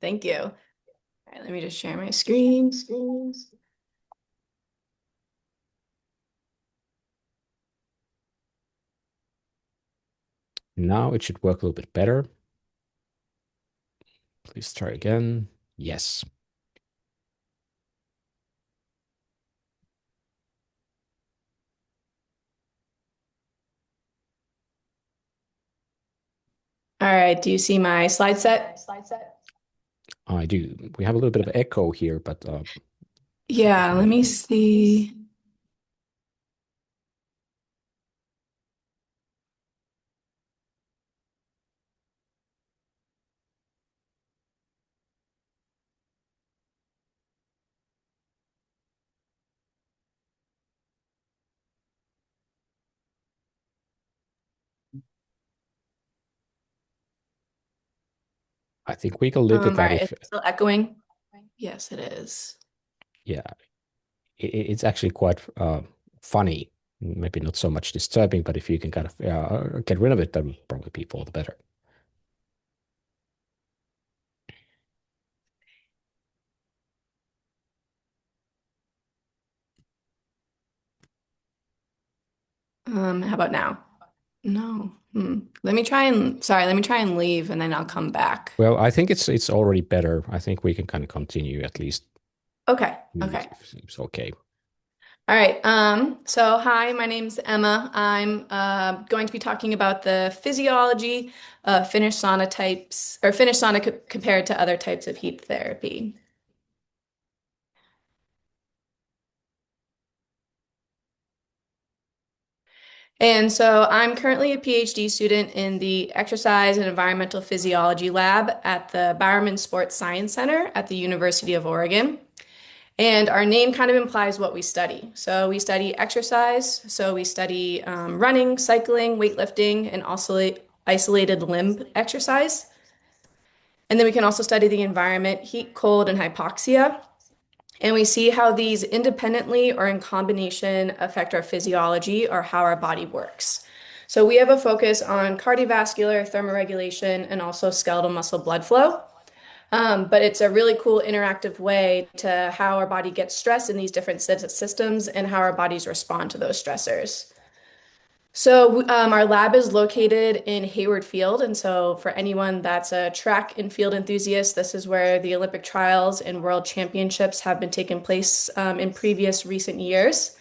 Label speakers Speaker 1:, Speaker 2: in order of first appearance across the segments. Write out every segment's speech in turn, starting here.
Speaker 1: Thank you. All right, let me just share my screen.
Speaker 2: Now it should work a little bit better. Please try again. Yes.
Speaker 1: All right, do you see my slide set?
Speaker 2: I do. We have a little bit of echo here, but should be
Speaker 1: Yeah, let
Speaker 2: fine.
Speaker 1: me see.
Speaker 2: I think we can live with
Speaker 1: All
Speaker 2: that
Speaker 1: right,
Speaker 2: if,
Speaker 1: it's still echoing. Yes, it is.
Speaker 2: yeah, it's actually quite funny. Maybe not so much disturbing, but if you can kind of get rid of it, then probably be for the better.
Speaker 1: How about now? No. Let me try and sorry, let me try and leave and then I'll come back.
Speaker 2: Well, I think it's already better. I think we can kind of continue at least
Speaker 1: Okay, okay.
Speaker 2: if it's okay.
Speaker 1: All right. So hi, my name's Emma. I'm going to be talking about the physiology of Finnish sauna types or Finnish sauna co compared to other types of heat therapy. And so I'm currently a PhD student in the Exercise and Environmental Physiology Lab at the Bowerman Sports Science Center at the University of Oregon. And our name kind of implies what we study. So we study exercise. So we study running, cycling, weightlifting, and also isolated limb exercise. And then we can also study the environment, heat, cold, and hypoxia. And we see how these independently or in combination affect our physiology or how our body works. So we have a focus on cardiovascular, thermoregulation, and also skeletal muscle blood flow. But it's a really cool interactive way to how our body gets stressed in these different systems and how our bodies respond to those stressors. So our lab is located in Hayward Field, and so for anyone that's a track and field enthusiast, this is where the Olympic trials and world championships have been taking place in previous recent years.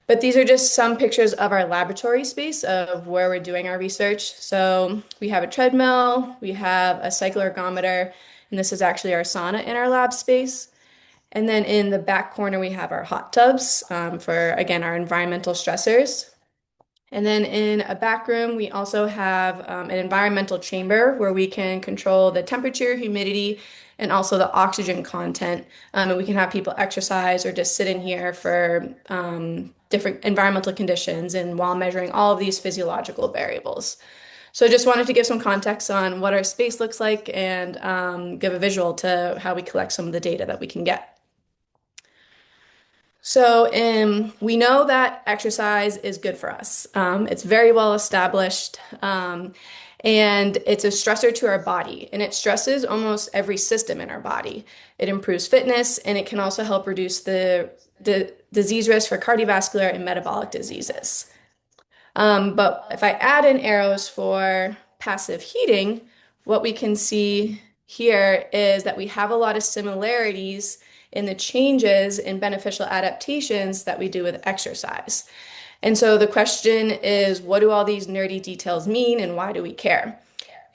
Speaker 1: But these are just some pictures of our laboratory space of where we're doing our research. So we have a treadmill, we have a cycle ergometer, and this is actually our sauna in our lab space. And then in the back corner, we have our hot tubs for, again, our environmental stressors. And then in a back room, we also have an environmental chamber where we can control the temperature, humidity, and also the oxygen content. And we can have people exercise or just sit in here for different environmental conditions and while measuring all of these physiological variables. So I just wanted to give some context on what our space looks like and give a visual to how we collect some of the data that we can get. So, we know that exercise is good for us. It's very well established, and it's a stressor to our body, and it stresses almost every system in our body. It improves fitness, and it can also help reduce the disease risk for cardiovascular and metabolic diseases. But if I add in arrows for passive heating, what we can see here is that we have a lot of similarities in the changes in beneficial adaptations that we do with exercise. And so the question is, what do all these nerdy details mean and why do we care?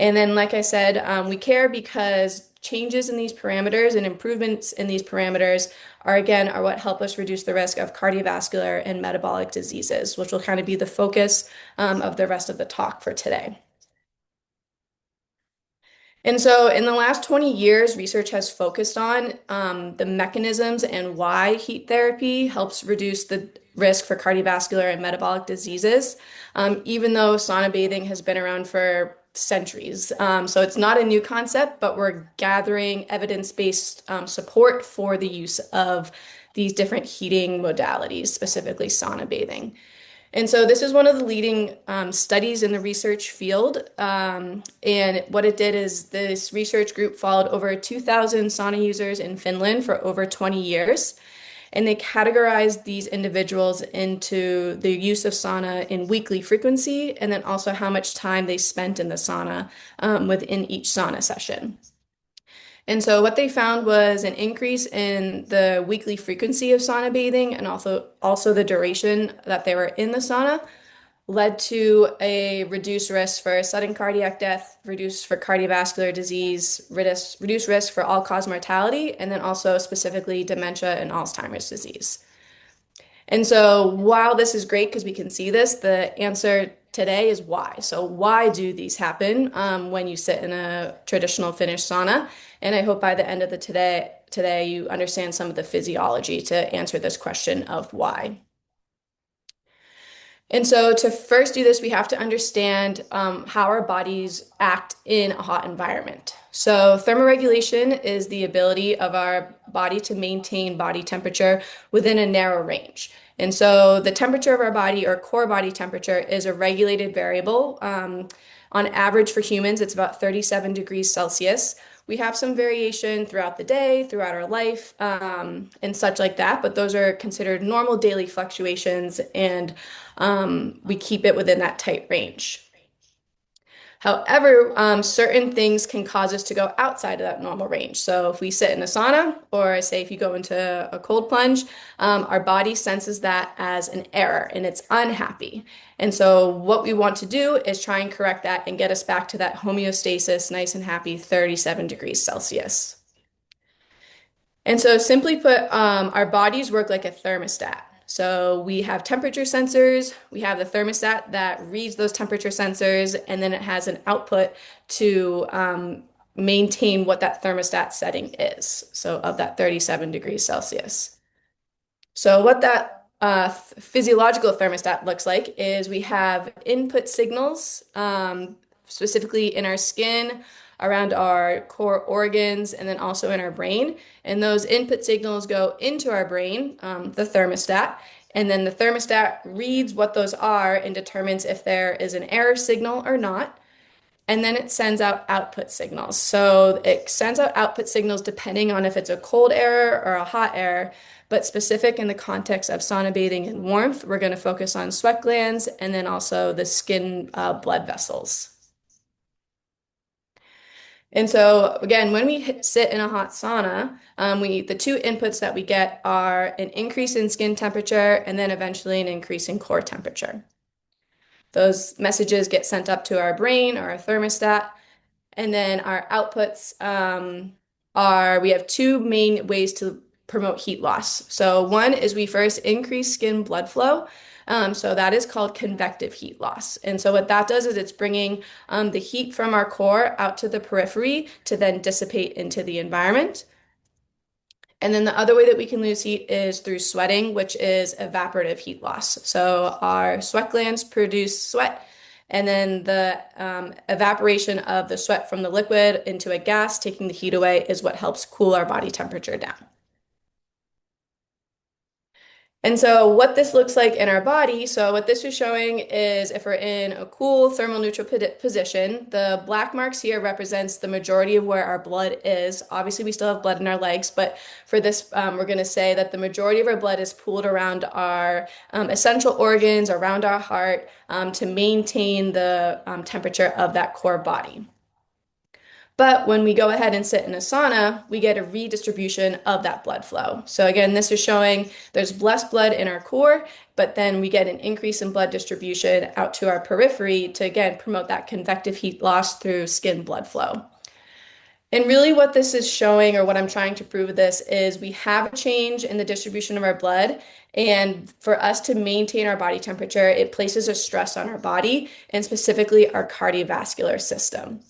Speaker 1: And then, like I said, we care because changes in these parameters and improvements in these parameters are what help us reduce the risk of cardiovascular and metabolic diseases, which will kind of be the focus of the rest of the talk for today. And so, in the last 20 years, research has focused on the mechanisms and why heat therapy helps reduce the risk for cardiovascular and metabolic diseases, even though sauna bathing has been around for centuries. So, it's not a new concept, but we're gathering evidence-based support for the use of these different heating modalities, specifically sauna bathing. And so this is one of the leading studies in the research field. And what it did is this research group followed over 2,000 sauna users in Finland for over 20 years. And they categorized these individuals into the use of sauna in weekly frequency and then also how much time they spent in the sauna within each sauna session. And so what they found was an increase in the weekly frequency of sauna bathing and also the duration that they were in the sauna led to a reduced risk for sudden cardiac death, reduced for cardiovascular disease, reduced risk for all-cause mortality, and then also specifically dementia and Alzheimer's disease. And so while this is great because we can see this, the answer today is why. So why do these happen when you sit in a traditional Finnish sauna? And I hope by the end of the today you understand some of the physiology to answer this question of why. And so to first do this, we have to understand how our bodies act in a hot environment. So thermoregulation is the ability of our body to maintain body temperature within a narrow range. And so the temperature of our body or core body temperature is a regulated variable. On average for humans, it's about 37 degrees Celsius. We have some variation throughout the day, throughout our life, and such like that, but those are considered normal daily fluctuations, and we keep it within that tight range. However, certain things can cause us to go outside of that normal range. So if we sit in a sauna, or say if you go into a cold plunge, our body senses that as an error and it's unhappy. And so what we want to do is try and correct that and get us back to that homeostasis, nice and happy 37 degrees Celsius. And so, simply put, our bodies work like a thermostat. So, we have temperature sensors, we have the thermostat that reads those temperature sensors, and then it has an output to maintain what that thermostat setting is. So, of that 37 degrees Celsius. So, what that physiological thermostat looks like is we have input signals, specifically in our skin, around our core organs, and then also in our brain. And those input signals go into our brain, the thermostat, and then the thermostat reads what those are and determines if there is an error signal or not. And then it sends out output signals. So it sends out output signals depending on if it's a cold error or a hot error. But specific in the context of sauna bathing and warmth, we're going to focus on sweat glands and then also the skin blood vessels. And so again, when we sit in a hot sauna, the two inputs that we get are an increase in skin temperature and then eventually an increase in core temperature. Those messages get sent up to our brain or our thermostat. And then our outputs we have two main ways to promote heat loss. So one is we first increase skin blood flow. So that is called convective heat loss. And so what that does is it's bringing the heat from our core out to the periphery to then dissipate into the environment. And then the other way that we can lose heat is through sweating, which is evaporative heat loss. So our sweat glands produce sweat, and then the evaporation of the sweat from the liquid into a gas, taking the heat away, is what helps cool our body temperature down. And so what this looks like in our body, so what this is showing is if we're in a cool thermal neutral position, the black marks here represents the majority of where our blood is. Obviously, we still have blood in our legs, but for this, we're going to say that the majority of our blood is pooled around our essential organs, around our heart, to maintain the temperature of that core body. But when we go ahead and sit in a sauna, we get a redistribution of that blood flow. So again, this is showing there's less blood in our core, but then we get an increase in blood distribution out to our periphery to again promote that convective heat loss through skin blood flow. And really what this is showing, or what I'm trying to prove with this, is we have a change in the distribution of our blood. And for us to maintain our body temperature, it places a stress on our body and specifically our cardiovascular system.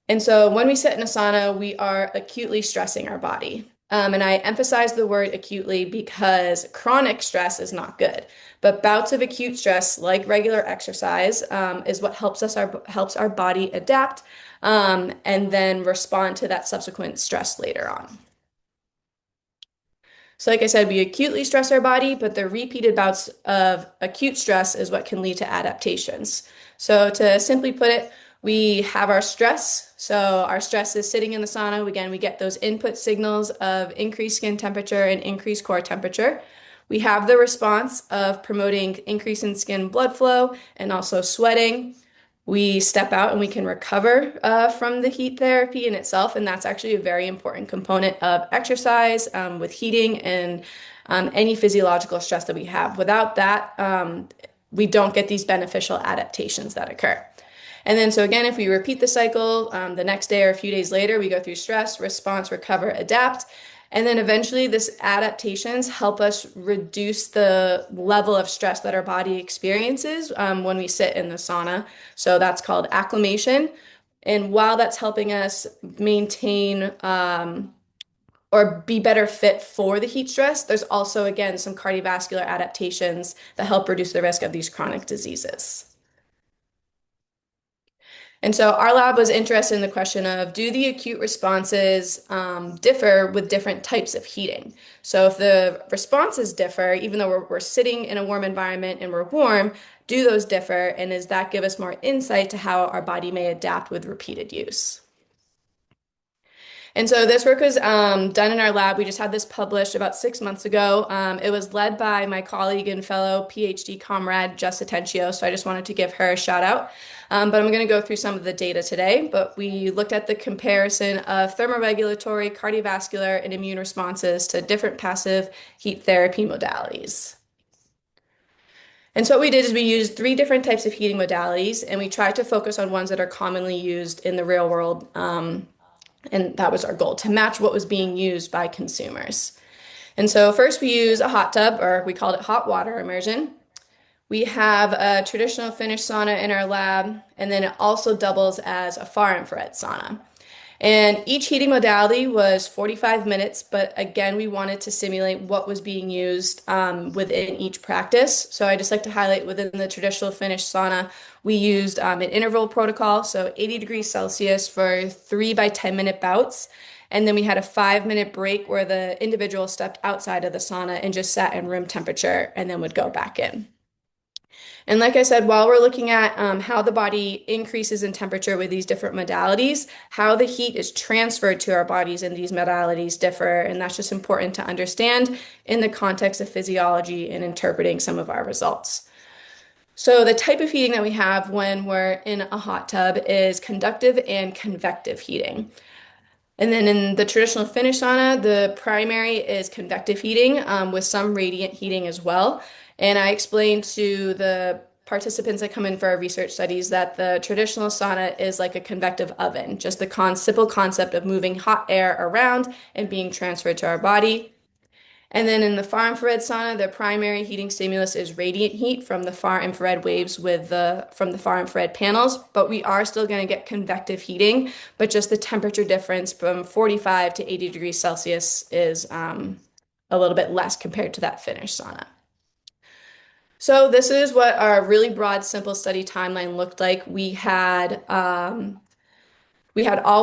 Speaker 1: And so when we sit in a sauna, we are acutely stressing our body. And I emphasize the word acutely because chronic stress is not good. But bouts of acute stress, like regular exercise, is what helps our body adapt and then respond to that subsequent stress later on. So, like I said, we acutely stress our body, but the repeated bouts of acute stress is what can lead to adaptations. So, to simply put it, we have our stress. So, our stress is sitting in the sauna. Again, we get those input signals of increased skin temperature and increased core temperature. We have the response of promoting increase in skin blood flow and also sweating. We step out and we can recover from the heat therapy in itself. And that's actually a very important component of exercise with heating and any physiological stress that we have. Without that, we don't get these beneficial adaptations that occur. And then, so again, if we repeat the cycle, the next day or a few days later, we go through stress, response, recover, adapt. And then eventually, this adaptations help us reduce the level of stress that our body experiences when we sit in the sauna. So that's called acclimation. And while that's helping us maintain or be better fit for the heat stress, there's also, again, some cardiovascular adaptations that help reduce the risk of these chronic diseases. And so our lab was interested in the question of, do the acute responses differ with different types of heating? So if the responses differ, even though we're sitting in a warm environment and we're warm, do those differ? And does that give us more insight to how our body may adapt with repeated use? And so this work was done in our lab. We just had this published about 6 months ago. It was led by my colleague and fellow PhD comrade, Jess Atencio. So I just wanted to give her a shout out. But I'm going to go through some of the data today. But we looked at the comparison of thermoregulatory, cardiovascular, and immune responses to different passive heat therapy modalities. And so what we did is we used three different types of heating modalities, and we tried to focus on ones that are commonly used in the real world. And that was our goal, to match what was being used by consumers. And so first we use a hot tub, or we called it hot water immersion. We have a traditional Finnish sauna in our lab, and then it also doubles as a far infrared sauna. And each heating modality was 45 minutes, but again, we wanted to simulate what was being used within each practice. So I just like to highlight within the traditional Finnish sauna, we used an interval protocol, so 80 degrees Celsius for 3 by 10 minute bouts. And then we had a 5 minute break where the individual stepped outside of the sauna and just sat in room temperature and then would go back in. And like I said, while we're looking at how the body increases in temperature with these different modalities, how the heat is transferred to our bodies in these modalities differ. And that's just important to understand in the context of physiology and interpreting some of our results. So the type of heating that we have when we're in a hot tub is conductive and convective heating. And then in the traditional Finnish sauna, the primary is convective heating with some radiant heating as well. And I explained to the participants that come in for our research studies that the traditional sauna is like a convective oven, just the simple concept of moving hot air around and being transferred to our body. And then in the far infrared sauna, the primary heating stimulus is radiant heat from the far infrared waves from the far infrared panels, but we are still going to get convective heating, but just the temperature difference from 45 to 80 degrees Celsius is a little bit less compared to that Finnish sauna. So this is what our really broad, simple study timeline looked like. We had all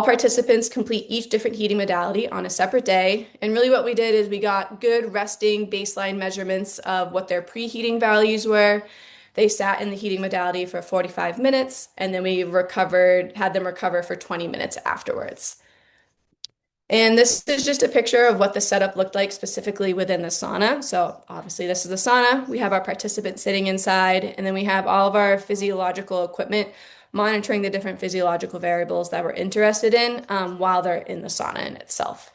Speaker 1: participants complete each different heating modality on a separate day. And really what we did is we got good resting baseline measurements of what their preheating values were. They sat in the heating modality for 45 minutes, and then we had them recover for 20 minutes afterwards. And this is just a picture of what the setup looked like specifically within the sauna. So obviously this is the sauna. We have our participants sitting inside, and then we have all of our physiological equipment monitoring the different physiological variables that we're interested in while they're in the sauna in itself.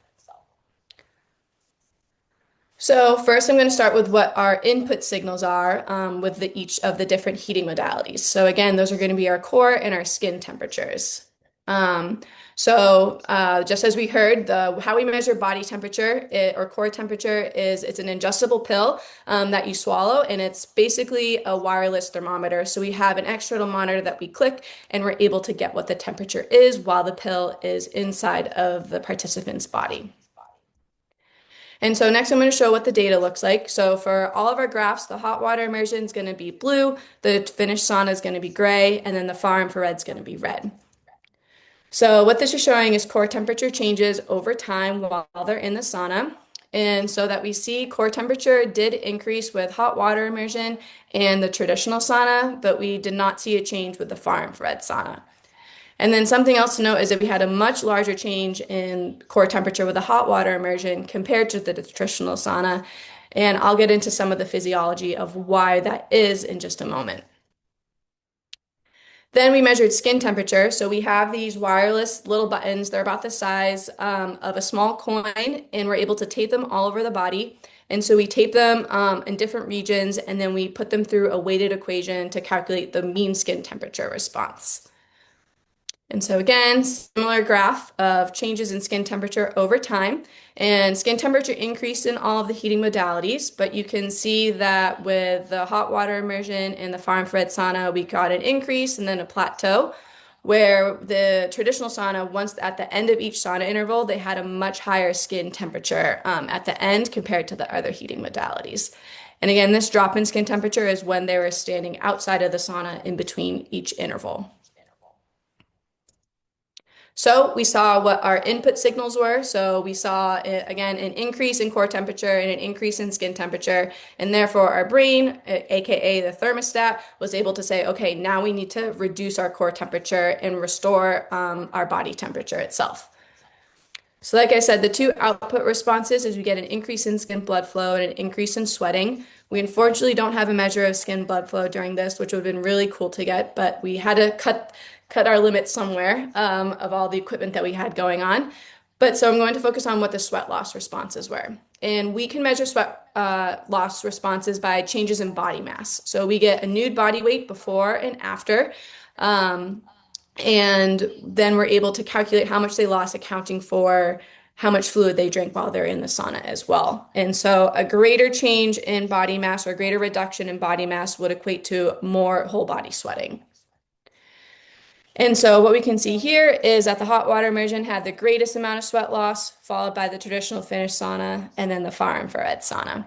Speaker 1: So first, I'm going to start with what our input signals are with each of the different heating modalities. So again, those are going to be our core and our skin temperatures. Just as we heard, how we measure body temperature or core temperature is it's an ingestible pill that you swallow, and it's basically a wireless thermometer. So we have an external monitor that we click, and we're able to get what the temperature is while the pill is inside of the participant's body. And so next I'm going to show what the data looks like. So for all of our graphs, the hot water immersion is going to be blue, the Finnish sauna is going to be gray, and then the far infrared is going to be red. So what this is showing is core temperature changes over time while they're in the sauna. And so that we see core temperature did increase with hot water immersion and the traditional sauna, but we did not see a change with the far infrared sauna. And then something else to note is that we had a much larger change in core temperature with the hot water immersion compared to the traditional sauna. And I'll get into some of the physiology of why that is in just a moment. Then we measured skin temperature. So we have these wireless little buttons. They're about the size of a small coin, and we're able to tape them all over the body. And so we tape them in different regions, and then we put them through a weighted equation to calculate the mean skin temperature response. And so again, similar graph of changes in skin temperature over time. And skin temperature increased in all of the heating modalities, but you can see that with the hot water immersion and the far infrared sauna, we got an increase and then a plateau, where the traditional sauna, once at the end of each sauna interval, they had a much higher skin temperature at the end compared to the other heating modalities. And again, this drop in skin temperature is when they were standing outside of the sauna in between each interval. So we saw what our input signals were. So we saw, again, an increase in core temperature and an increase in skin temperature. And therefore, our brain, aka the thermostat, was able to say, okay, now we need to reduce our core temperature and restore our body temperature itself. So like I said, the two output responses is we get an increase in skin blood flow and an increase in sweating. We unfortunately don't have a measure of skin blood flow during this, which would have been really cool to get, but we had to cut our limits somewhere of all the equipment that we had going on. But so I'm going to focus on what the sweat loss responses were. And we can measure sweat loss responses by changes in body mass. So we get a nude body weight before and after. Um, and then we're able to calculate how much they lost, accounting for how much fluid they drink while they're in the sauna as well. And so a greater change in body mass or a greater reduction in body mass would equate to more whole body sweating. And so what we can see here is that the hot water immersion had the greatest amount of sweat loss, followed by the traditional Finnish sauna, and then the far infrared sauna.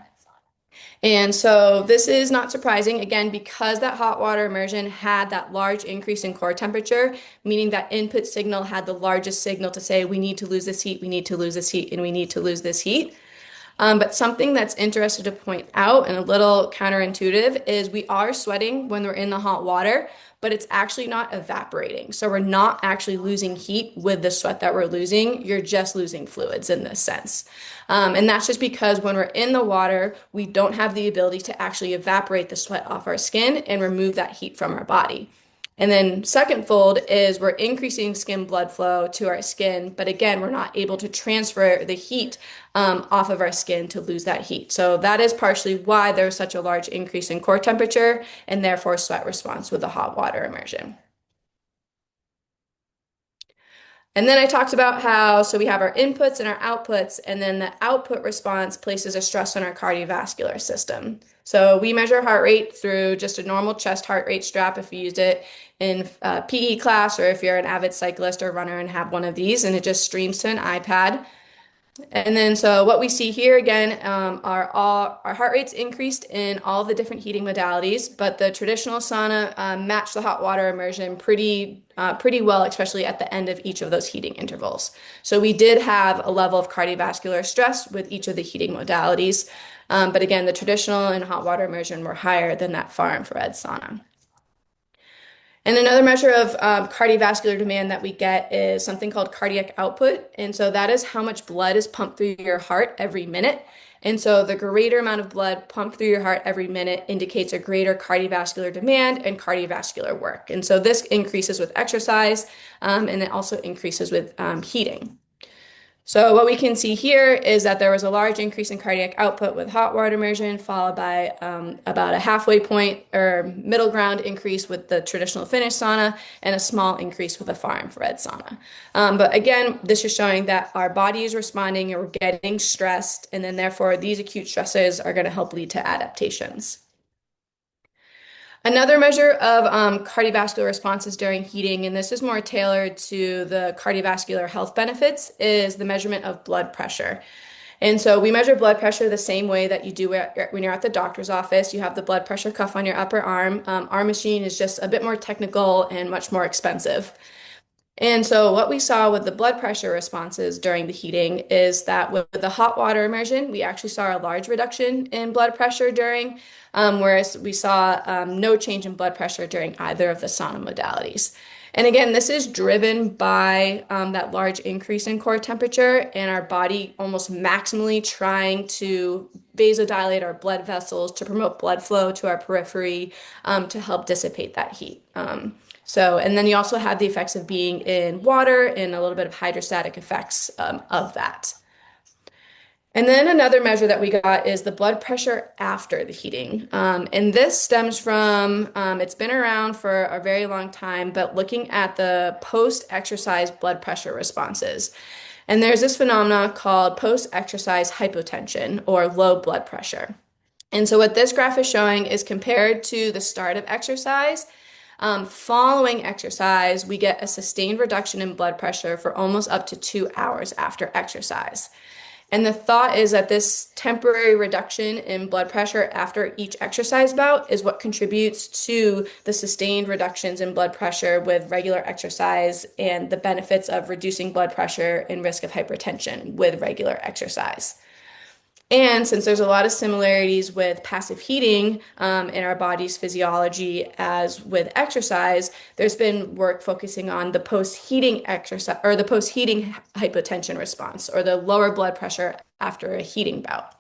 Speaker 1: And so this is not surprising, again, because that hot water immersion had that large increase in core temperature, meaning that input signal had the largest signal to say, we need to lose this heat, we need to lose this heat, and we need to lose this heat. But something that's interesting to point out and a little counterintuitive is we are sweating when we're in the hot water, but it's actually not evaporating. So we're not actually losing heat with the sweat that we're losing. You're just losing fluids in this sense. And that's just because when we're in the water, we don't have the ability to actually evaporate the sweat off our skin and remove that heat from our body. And then second fold is we're increasing skin blood flow to our skin, but again, we're not able to transfer the heat off of our skin to lose that heat. So that is partially why there's such a large increase in core temperature and therefore sweat response with the hot water immersion. And then I talked about how, so we have our inputs and our outputs, and then the output response places a stress on our cardiovascular system. So we measure heart rate through just a normal chest heart rate strap if you used it in PE class, or if you're an avid cyclist or runner and have one of these, and it just streams to an iPad. And then, so what we see here again are all our heart rates increased in all the different heating modalities, but the traditional sauna matched the hot water immersion pretty well, especially at the end of each of those heating intervals. So we did have a level of cardiovascular stress with each of the heating modalities, but again, the traditional and hot water immersion were higher than that far infrared sauna. And another measure of cardiovascular demand that we get is something called cardiac output. And so that is how much blood is pumped through your heart every minute. And so the greater amount of blood pumped through your heart every minute indicates a greater cardiovascular demand and cardiovascular work. And so this increases with exercise, and it also increases with heating. So what we can see here is that there was a large increase in cardiac output with hot water immersion, followed by about a halfway point or middle ground increase with the traditional Finnish sauna, and a small increase with the far infrared sauna. But again, this is showing that our body is responding and we're getting stressed, and then therefore these acute stresses are going to help lead to adaptations. Another measure of cardiovascular responses during heating, and this is more tailored to the cardiovascular health benefits, is the measurement of blood pressure. And so we measure blood pressure the same way that you do when you're at the doctor's office. You have the blood pressure cuff on your upper arm. Our machine is just a bit more technical and much more expensive. And so, what we saw with the blood pressure responses during the heating is that with the hot water immersion, we actually saw a large reduction in blood pressure during, whereas we saw no change in blood pressure during either of the sauna modalities. And again, this is driven by that large increase in core temperature and our body almost maximally trying to vasodilate our blood vessels to promote blood flow to our periphery to help dissipate that heat. And then you also have the effects of being in water and a little bit of hydrostatic effects of that. And then another measure that we got is the blood pressure after the heating. And this stems from, it's been around for a very long time, but looking at the post-exercise blood pressure responses. And there's this phenomenon called post-exercise hypotension or low blood pressure. And so what this graph is showing is compared to the start of exercise. Following exercise, we get a sustained reduction in blood pressure for almost up to 2 hours after exercise. And the thought is that this temporary reduction in blood pressure after each exercise bout is what contributes to the sustained reductions in blood pressure with regular exercise and the benefits of reducing blood pressure and risk of hypertension with regular exercise. And since there's a lot of similarities with passive heating in our body's physiology as with exercise, there's been work focusing on the post-heating exercise or the post-heating hypotension response or the lower blood pressure after a heating bout.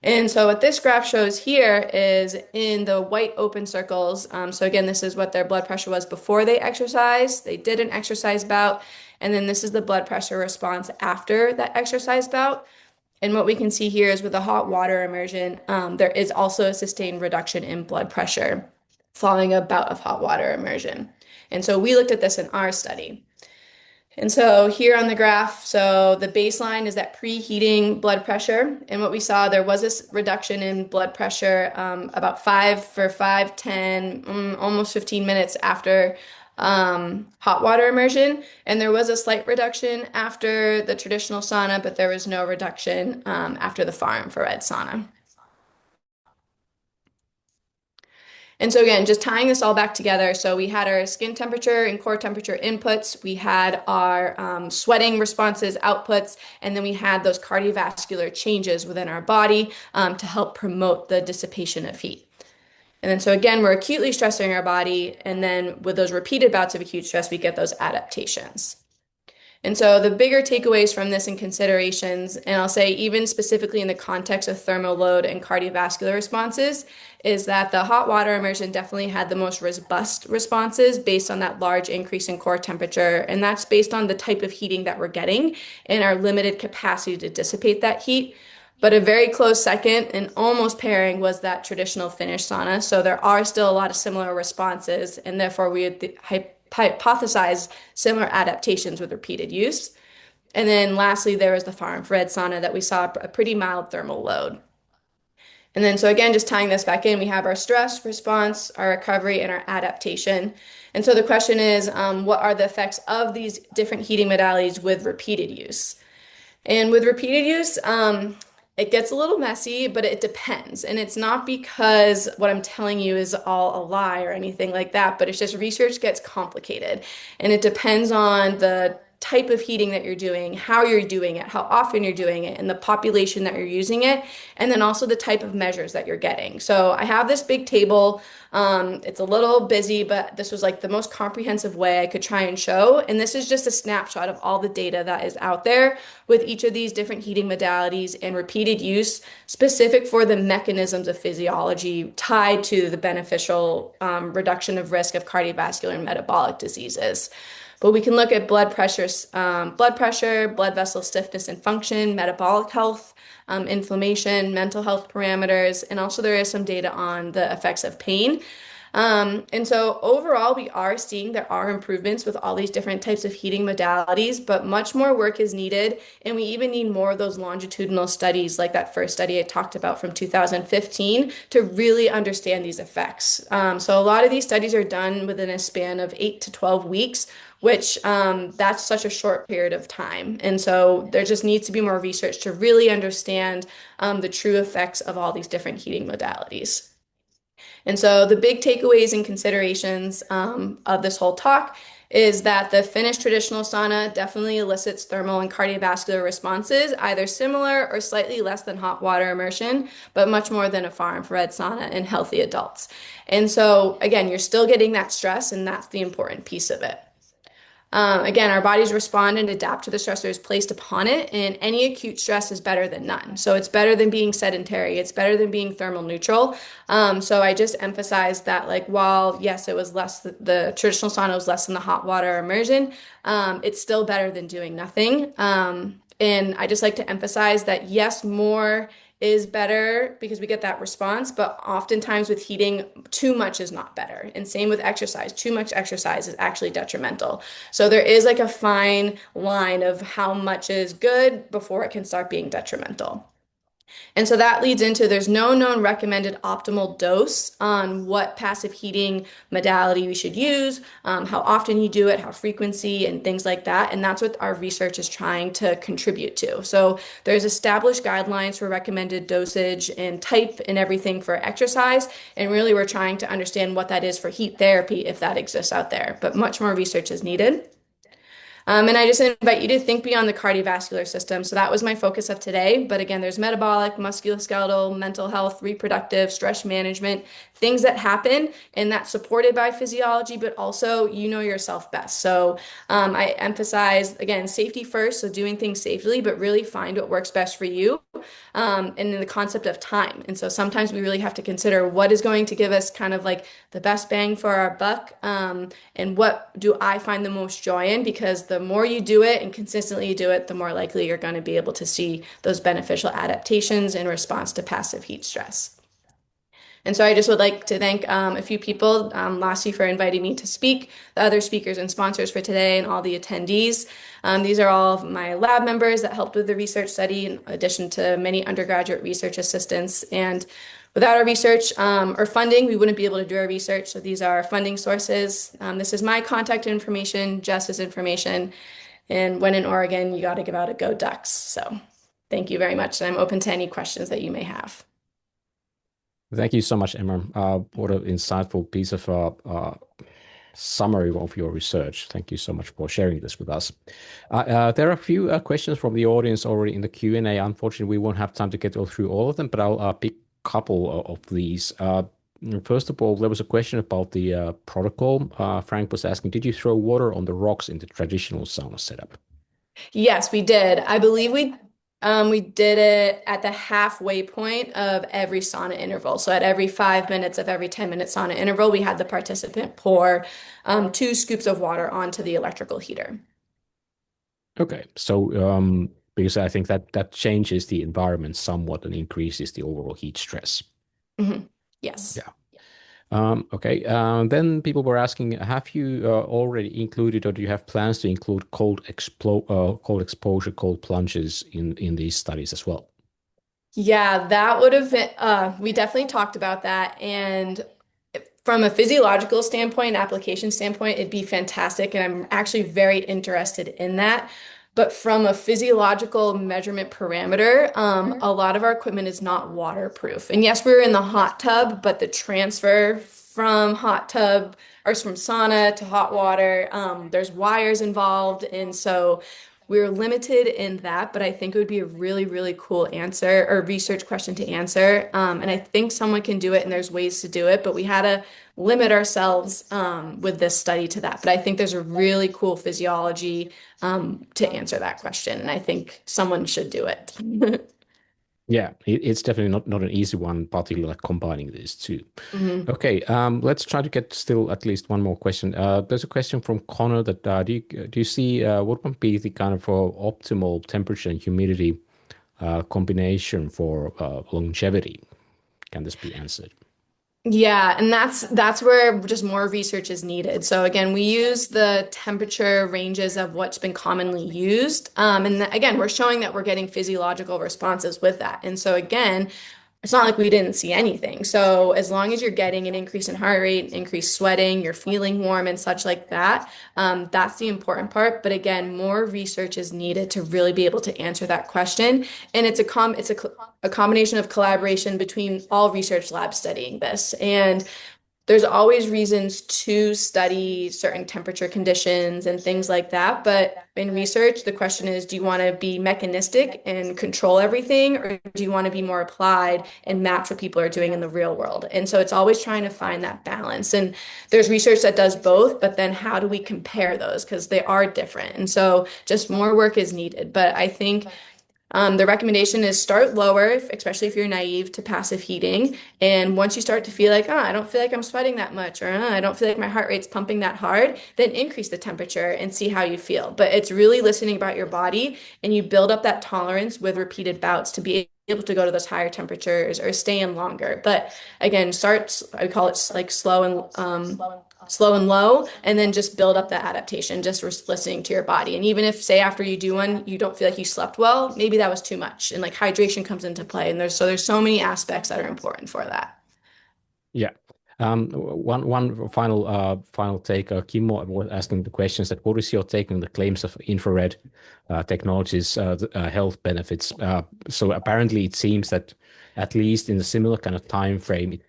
Speaker 1: And so what this graph shows here is in the white open circles. So again, this is what their blood pressure was before they exercised. They did an exercise bout, and then this is the blood pressure response after that exercise bout. And what we can see here is with the hot water immersion, there is also a sustained reduction in blood pressure following a bout of hot water immersion. And so we looked at this in our study. And so here on the graph, so the baseline is that preheating blood pressure. And what we saw, there was this reduction in blood pressure about 10, almost 15 minutes after hot water immersion. And there was a slight reduction after the traditional sauna, but there was no reduction after the far infrared sauna. And so again, just tying this all back together. So we had our skin temperature and core temperature inputs. We had our sweating responses outputs, and then we had those cardiovascular changes within our body to help promote the dissipation of heat. And then so again, we're acutely stressing our body, and then with those repeated bouts of acute stress, we get those adaptations. And so the bigger takeaways from this and considerations, and I'll say even specifically in the context of thermal load and cardiovascular responses, is that the hot water immersion definitely had the most robust responses based on that large increase in core temperature. And that's based on the type of heating that we're getting and our limited capacity to dissipate that heat. But a very close second and almost pairing was that traditional Finnish sauna. So there are still a lot of similar responses, and therefore we had hypothesized similar adaptations with repeated use. And then lastly, there was the far infrared sauna that we saw a pretty mild thermal load. And then so again, just tying this back in, we have our stress response, our recovery, and our adaptation. And so the question is, what are the effects of these different heating modalities with repeated use? And with repeated use, it gets a little messy, but it depends. And it's not because what I'm telling you is all a lie or anything like that, but it's just research gets complicated. And it depends on the type of heating that you're doing, how you're doing it, how often you're doing it, and the population that you're using it, and then also the type of measures that you're getting. So I have this big table. It's a little busy, but this was like the most comprehensive way I could try and show. And this is just a snapshot of all the data that is out there with each of these different heating modalities and repeated use specific for the mechanisms of physiology tied to the beneficial reduction of risk of cardiovascular and metabolic diseases. But we can look at blood pressure, blood vessel stiffness and function, metabolic health, inflammation, mental health parameters, and also there is some data on the effects of pain. And so overall, we are seeing there are improvements with all these different types of heating modalities, but much more work is needed. And we even need more of those longitudinal studies like that first study I talked about from 2015 to really understand these effects. So a lot of these studies are done within a span of 8 to 12 weeks, which that's such a short period of time. And so there just needs to be more research to really understand the true effects of all these different heating modalities. And so the big takeaways and considerations of this whole talk is that the Finnish traditional sauna definitely elicits thermal and cardiovascular responses, either similar or slightly less than hot water immersion, but much more than a far infrared sauna in healthy adults. And so, again, you're still getting that stress, and that's the important piece of it. Again, our bodies respond and adapt to the stressors placed upon it, and any acute stress is better than none. So it's better than being sedentary, it's better than being thermal neutral. So I just emphasized that, like, while yes, it was less, the traditional sauna was less than the hot water immersion, it's still better than doing nothing. And I just like to emphasize that yes, more is better because we get that response, but oftentimes with heating, too much is not better. And same with exercise. Too much exercise is actually detrimental. So there is like a fine line of how much is good before it can start being detrimental. And so that leads into there's no known recommended optimal dose on what passive heating modality we should use, how often you do it, how frequency, and things like that. And that's what our research is trying to contribute to. So there's established guidelines for recommended dosage and type and everything for exercise. And really, we're trying to understand what that is for heat therapy if that exists out there. But much more research is needed. And I just invite you to think beyond the cardiovascular system. So that was my focus of today. But again, there's metabolic, musculoskeletal, mental health, reproductive, stress management, things that happen and that's supported by physiology, but also you know yourself best. So I emphasize, again, safety first. So doing things safely, but really find what works best for you. And then the concept of time. And so sometimes we really have to consider what is going to give us kind of like the best bang for our buck. And what do I find the most joy in? Because the more you do it and consistently you do it, the more likely you're going to be able to see those beneficial adaptations in response to passive heat stress. And so I just would like to thank a few people, Lassi for inviting me to speak, the other speakers and sponsors for today, and all the attendees. These are all of my lab members that helped with the research study, in addition to many undergraduate research assistants. And without our research or funding, we wouldn't be able to do our research. So these are our funding sources. This is my contact information, Jess's information. And when in Oregon, you got to give out a Go Ducks. So thank you very much. And I'm open to any questions that you may have.
Speaker 2: Thank you so much, Emma. What an insightful piece of summary of your research. Thank you so much for sharing this with us. There are a few questions from the audience already in the Q&A. Unfortunately, we won't have time to get through all of them, but I'll pick a couple of these. First of all, there was a question about the protocol. Frank was asking, did you throw water on the rocks in the traditional sauna setup?
Speaker 1: Yes, we did. I believe we did it at the halfway point of every sauna interval. So at every 5 minutes of every 10-minute sauna interval, we had the participant pour 2 scoops of water onto the electrical heater.
Speaker 2: Okay, so because I think that that changes the environment somewhat and increases the overall heat stress.
Speaker 1: Mhm. Yes.
Speaker 2: Yeah. Okay. Then people were asking, have you already included, or do you have plans to include cold exposure, cold plunges in these studies as well?
Speaker 1: Yeah, that would have been, we definitely talked about that. And from a physiological standpoint, application standpoint, it'd be fantastic. And I'm actually very interested in that. But from a physiological measurement parameter, a lot of our equipment is not waterproof. And yes, we're in the hot tub, but the transfer from hot tub or from sauna to hot water, there's wires involved. And so we're limited in that, but I think it would be a really, really cool answer or research question to answer. And I think someone can do it, and there's ways to do it, but we had to limit ourselves with this study to that. But I think there's a really cool physiology to answer that question, and I think someone should do it.
Speaker 2: Yeah, it's definitely not an easy one, particularly like combining these two.
Speaker 1: Mhm.
Speaker 2: Okay, let's try to get still at least one more question. There's a question from Connor that do you see what would be the kind of optimal temperature and humidity combination for longevity? Can this be answered?
Speaker 1: Yeah, and that's where just more research is needed. So again, we use the temperature ranges of what's been commonly used. Again, we're showing that we're getting physiological responses with that. And so again, it's not like we didn't see anything. So as long as you're getting an increase in heart rate, increased sweating, you're feeling warm and such like that, that's the important part. But again, more research is needed to really be able to answer that question. And it's a combination of collaboration between all research labs studying this. And there's always reasons to study certain temperature conditions and things like that. But in research, the question is, do you want to be mechanistic and control everything, or do you want to be more applied and match what people are doing in the real world? And so it's always trying to find that balance. And there's research that does both, but then how do we compare those? Because they are different. And so just more work is needed. But I think the recommendation is start lower, especially if you're naive to passive heating. And once you start to feel like, oh, I don't feel like I'm sweating that much, or I don't feel like my heart rate's pumping that hard, then increase the temperature and see how you feel. But it's really listening about your body, and you build up that tolerance with repeated bouts to be able to go to those higher temperatures or stay in longer. But again, start, I call it like slow and low, and then just build up that adaptation, just listening to your body. And even if, say, after you do one, you don't feel like you slept well, maybe that was too much. And like hydration comes into play. And there's so many aspects that are important for that.
Speaker 2: Yeah. One final take. Kimmo was asking the questions that what is your take on the claims of infrared technologies health benefits? So apparently it seems that at least in a similar kind of time frame, it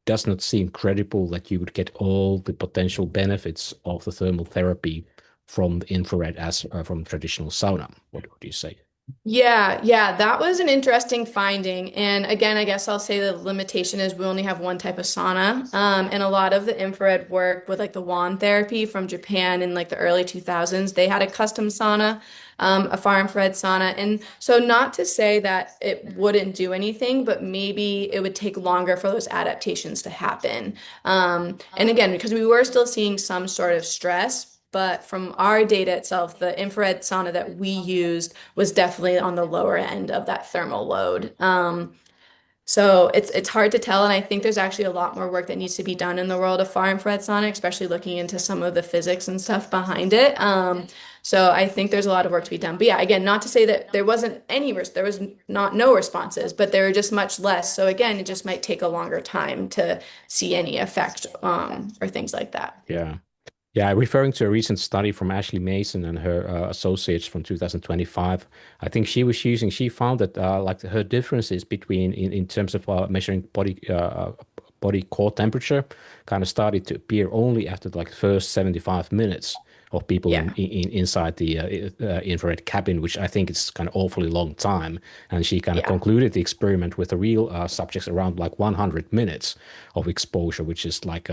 Speaker 2: does not seem credible that you would get all the potential benefits of the thermal therapy from the infrared as from traditional sauna. What do you say?
Speaker 1: Yeah, that was an interesting finding. And again, I guess I'll say the limitation is we only have one type of sauna. And a lot of the infrared work with like the wand therapy from Japan in like the early 2000s, they had a custom sauna, a far infrared sauna. And so not to say that it wouldn't do anything, but maybe it would take longer for those adaptations to happen. And again, because we were still seeing some sort of stress. But from our data itself, the infrared sauna that we used was definitely on the lower end of that thermal load. So it's hard to tell, and I think there's actually a lot more work that needs to be done in the world of far infrared sauna, especially looking into some of the physics and stuff behind it. So I think there's a lot of work to be done. But yeah, again, not to say that there wasn't there was not no responses, but there were just much less. So again, it just might take a longer time to see any effect or things like that.
Speaker 2: Yeah. Yeah, referring to a recent study from Ashley Mason and her associates from 2025, I think she found that like her differences between in terms of measuring body core temperature kind of started to appear only after like the first 75 minutes of people
Speaker 1: Yeah.
Speaker 2: inside the infrared cabin, which I think is kind of awfully long time. And she kind of
Speaker 1: Yeah.
Speaker 2: concluded the experiment with the real subjects around like 100 minutes of exposure, which is like,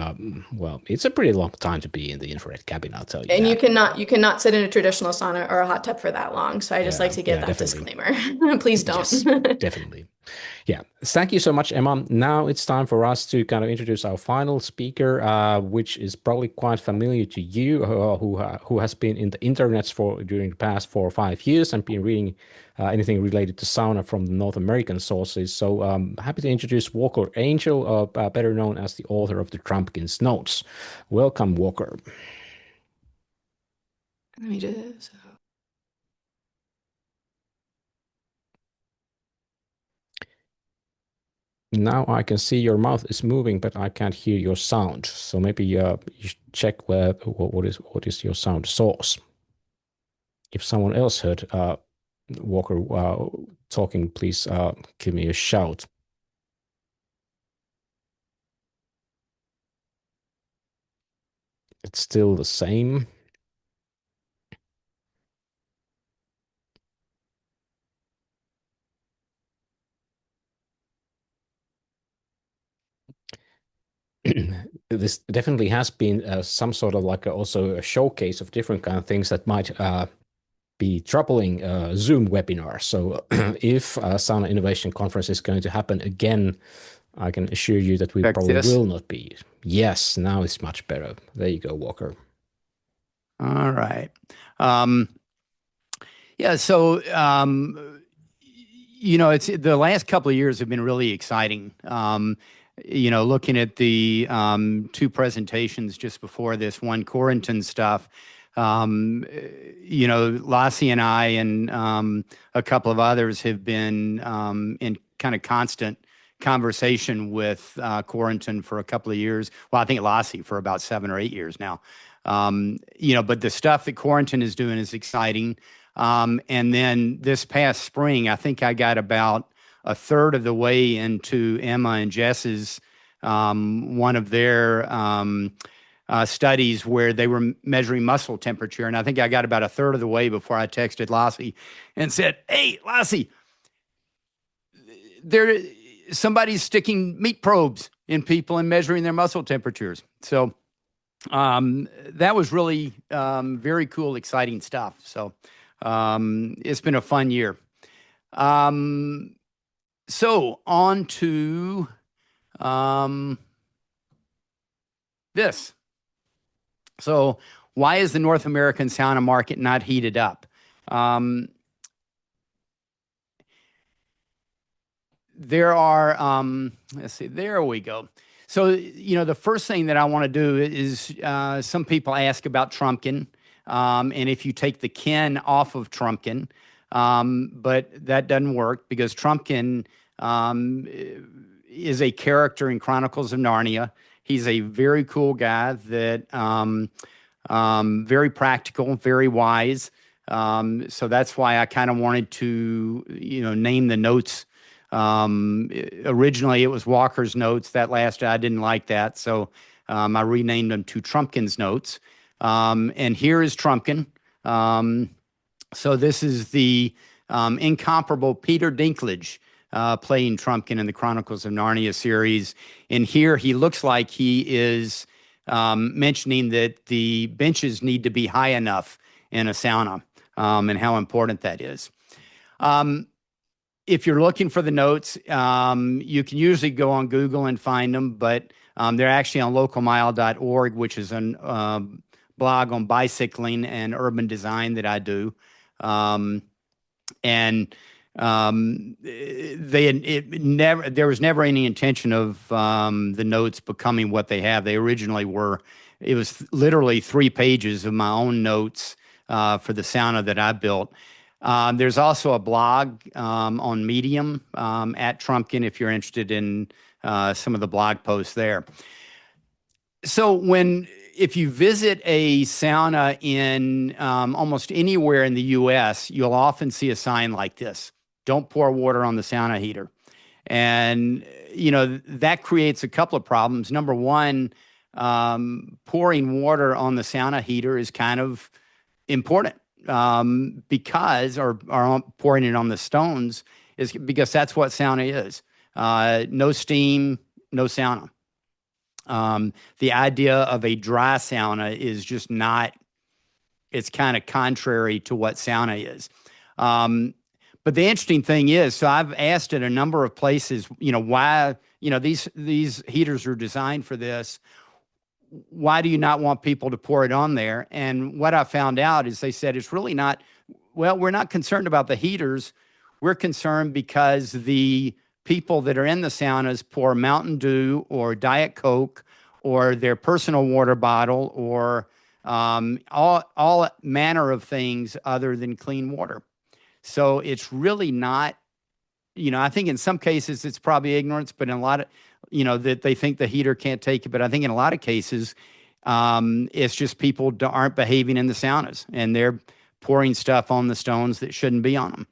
Speaker 2: well, it's a pretty long time to be in the infrared cabin, I'll tell you
Speaker 1: And
Speaker 2: that.
Speaker 1: you cannot sit in a traditional sauna or a hot tub for that long. So I just like
Speaker 2: Yeah,
Speaker 1: to give
Speaker 2: yeah,
Speaker 1: that
Speaker 2: definitely.
Speaker 1: disclaimer. Please
Speaker 2: Yes,
Speaker 1: don't.
Speaker 2: definitely. Yeah, thank you so much, Emma. Now it's time for us to kind of introduce our final speaker, which is probably quite familiar to you, who has been in the internets for during the past 4 or 5 years and been reading anything related to sauna from the North American sources. So happy to introduce Walker Angell, better known as the author of the Trumpkin's Notes. Welcome, Walker.
Speaker 1: Let me just.
Speaker 2: Now I can see your mouth is moving, but I can't hear your sound. So maybe you should check what is your sound source. If someone else heard Walker talking, please give me a shout. It's still the same. This definitely has been some sort of like also a showcase of different kind of things that might be troubling Zoom webinars. So if Sauna Innovation Conference is going to happen again, I can assure you that we
Speaker 3: Check
Speaker 2: probably
Speaker 3: this.
Speaker 2: will not be. Yes, now it's much better. There you go, Walker.
Speaker 3: All right. Um, yeah, so it's the last couple of years have been really exciting. Looking at the two presentations just before this, one Quarantine stuff. Lassi and I and a couple of others have been in kind of constant conversation with Quarantine for a couple of years. Well, I think Lassi for about 7 or 8 years now. But the stuff that Quarantine is doing is exciting. And then this past spring, I think I got about a third of the way into Emma and Jess's one of their studies where they were measuring muscle temperature. And I think I got about a third of the way before I texted Lassi and said, "Hey, Lassi, somebody's sticking meat probes in people and measuring their muscle temperatures." So that was really very cool, exciting stuff. So it's been a fun year. So on to this. So why is the North American sauna market not heated up? There are, let's see, there we go. So, the first thing that I want to do is some people ask about Trumpkin, and if you take the kin off of Trumpkin, but that doesn't work because Trumpkin is a character in Chronicles of Narnia. He's a very cool guy that very practical, very wise. So that's why I kind of wanted to, name the notes. Originally, it was Walker's notes. That last, I didn't like that. So I renamed them to Trumpkin's notes. And here is Trumpkin. So this is the incomparable Peter Dinklage playing Trumpkin in the Chronicles of Narnia series. And here he looks like he is mentioning that the benches need to be high enough in a sauna and how important that is. If you're looking for the notes, you can usually go on Google and find them, but they're actually on localmile.org, which is a blog on bicycling and urban design that I do. There was never any intention of the notes becoming what they have. They originally were. It was literally 3 pages of my own notes for the sauna that I built. There's also a blog on Medium at Trumpkin if you're interested in some of the blog posts there. So if you visit a sauna in almost anywhere in the U.S., you'll often see a sign like this: "Don't pour water on the sauna heater." And, that creates a couple of problems. Number one, pouring water on the sauna heater is kind of important. Because pouring it on the stones is because that's what sauna is. No steam, no sauna. The idea of a dry sauna is just not, it's kind of contrary to what sauna is. But the interesting thing is, so I've asked at a number of places, why, these heaters are designed for this. Why do you not want people to pour it on there? And what I found out is they said it's really not, well, we're not concerned about the heaters. We're concerned because the people that are in the saunas pour Mountain Dew or Diet Coke or their personal water bottle or all manner of things other than clean water. So it's really not, I think in some cases it's probably ignorance, but in a lot of, that they think the heater can't take it. But I think in a lot of cases, it's just people aren't behaving in the saunas and they're pouring stuff on the stones that shouldn't be on them.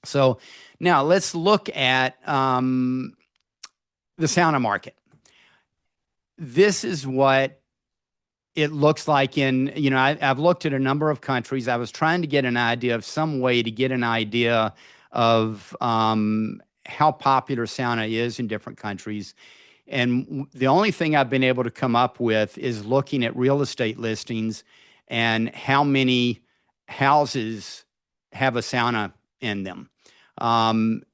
Speaker 3: So now let's look at the sauna market. This is what it looks like I've looked at a number of countries. I was trying to get an idea of some way to get an idea of how popular sauna is in different countries. And the only thing I've been able to come up with is looking at real estate listings and how many houses have a sauna in them. And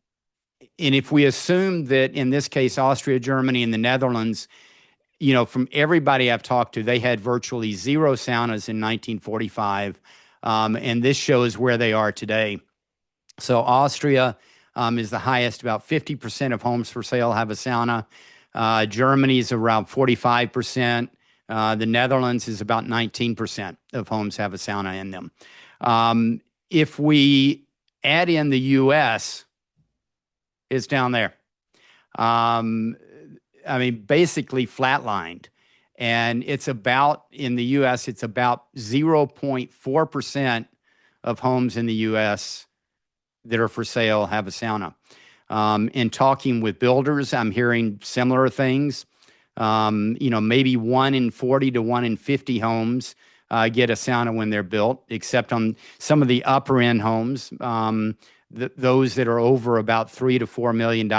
Speaker 3: if we assume that in this case, Austria, Germany, and the Netherlands, from everybody I've talked to, they had virtually 0 saunas in 1945. And this shows where they are today. So Austria is the highest. About 50% of homes for sale have a sauna. Germany is around 45%. The Netherlands is about 19% of homes have a sauna in them. If we add in the U.S., it's down there. Basically flatlined. And it's about, in the U.S., it's about 0.4% of homes in the U.S. that are for sale have a sauna. In talking with builders, I'm hearing similar things. Maybe 1 in 40 to 1 in 50 homes get a sauna when they're built, except on some of the upper end homes, those that are over about $3 to $4 million.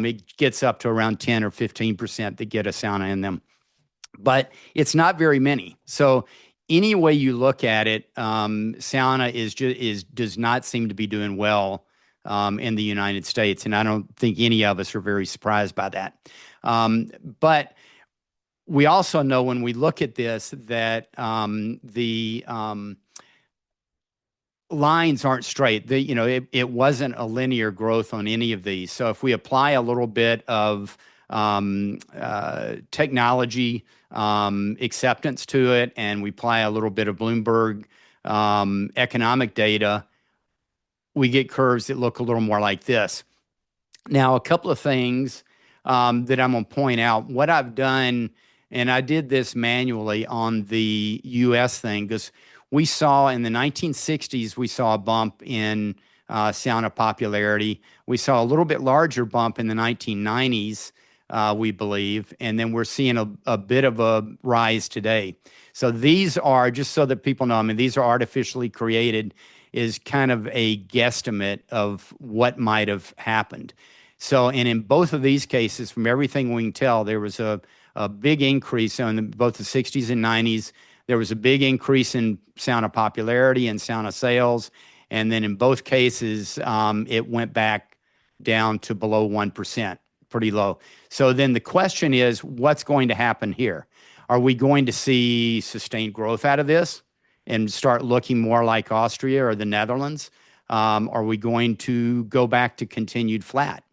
Speaker 3: It gets up to around 10 or 15% that get a sauna in them, but it's not very many. So any way you look at it, sauna does not seem to be doing well in the United States, and I don't think any of us are very surprised by that. But we also know when we look at this that the lines aren't straight. It wasn't a linear growth on any of these. So if we apply a little bit of technology acceptance to it, and we apply a little bit of Bloomberg economic data, we get curves that look a little more like this. Now, a couple of things that I'm going to point out. What I've done, and I did this manually on the U.S. thing, because we saw in the 1960s, we saw a bump in sauna popularity. We saw a little bit larger bump in the 1990s, we believe, and then we're seeing a bit of a rise today. So these are, just so that people know, I mean, these are artificially created, is kind of a guesstimate of what might have happened. So, and in both of these cases, from everything we can tell, there was a big increase in both the 60s and 90s. There was a big increase in sauna popularity and sauna sales. And then in both cases, it went back down to below 1%, pretty low. So then the question is, what's going to happen here? Are we going to see sustained growth out of this and start looking more like Austria or the Netherlands? Are we going to go back to continued flat?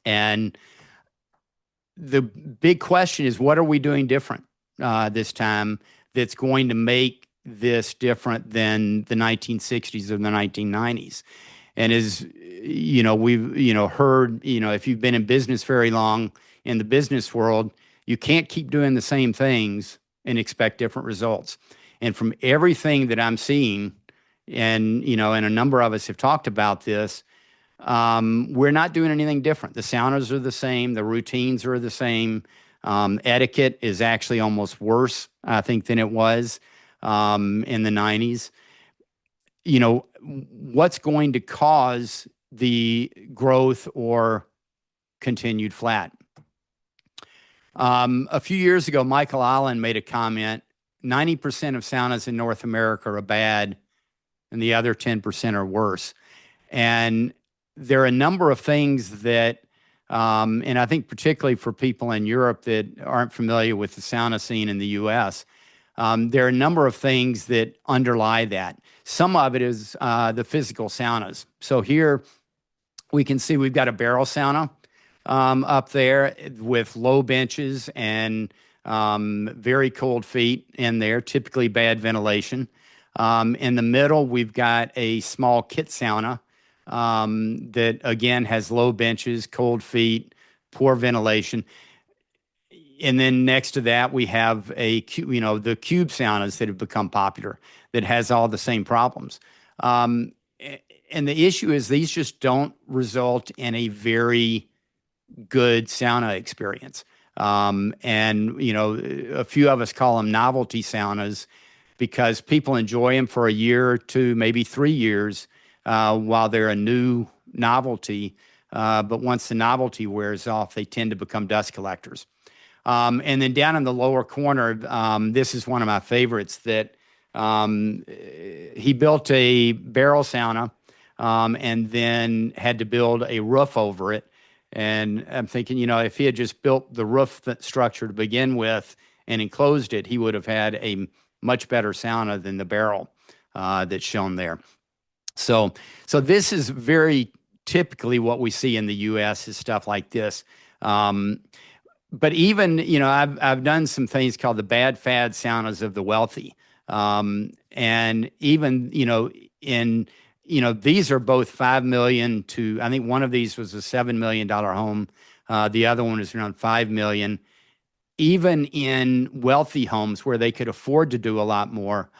Speaker 3: And the big question is, what are we doing different this time that's going to make this different than the 1960s or the 1990s? And as we've heard, if you've been in business very long in the business world, you can't keep doing the same things and expect different results. And from everything that I'm seeing, and and a number of us have talked about this, we're not doing anything different. The saunas are the same. The routines are the same. Etiquette is actually almost worse, I think, than it was in the 90s. What's going to cause the growth or continued flat? A few years ago, Michael Allen made a comment: 90% of saunas in North America are bad, and the other 10% are worse. And there are a number of things that, and I think particularly for people in Europe that aren't familiar with the sauna scene in the U.S., there are a number of things that underlie that. Some of it is the physical saunas. So here we can see we've got a barrel sauna up there with low benches and very cold feet in there, typically bad ventilation. In the middle, we've got a small kit sauna that, again, has low benches, cold feet, poor ventilation. And then next to that, we have the cube saunas that have become popular that has all the same problems. And the issue is these just don't result in a very good sauna experience. And a few of us call them novelty saunas because people enjoy them for a year or two, maybe 3 years, while they're a new novelty. But once the novelty wears off, they tend to become dust collectors. And then down in the lower corner, this is one of my favorites, that he built a barrel sauna and then had to build a roof over it. And I'm thinking, if he had just built the roof structure to begin with and enclosed it, he would have had a much better sauna than the barrel that's shown there. So this is very typically what we see in the U.S. is stuff like this. But even, I've done some things called the bad fad saunas of the wealthy. And even, these are both $5 million to, I think one of these was a $7 million home. The other one is around $5 million. Even in wealthy homes where they could afford to do a lot more,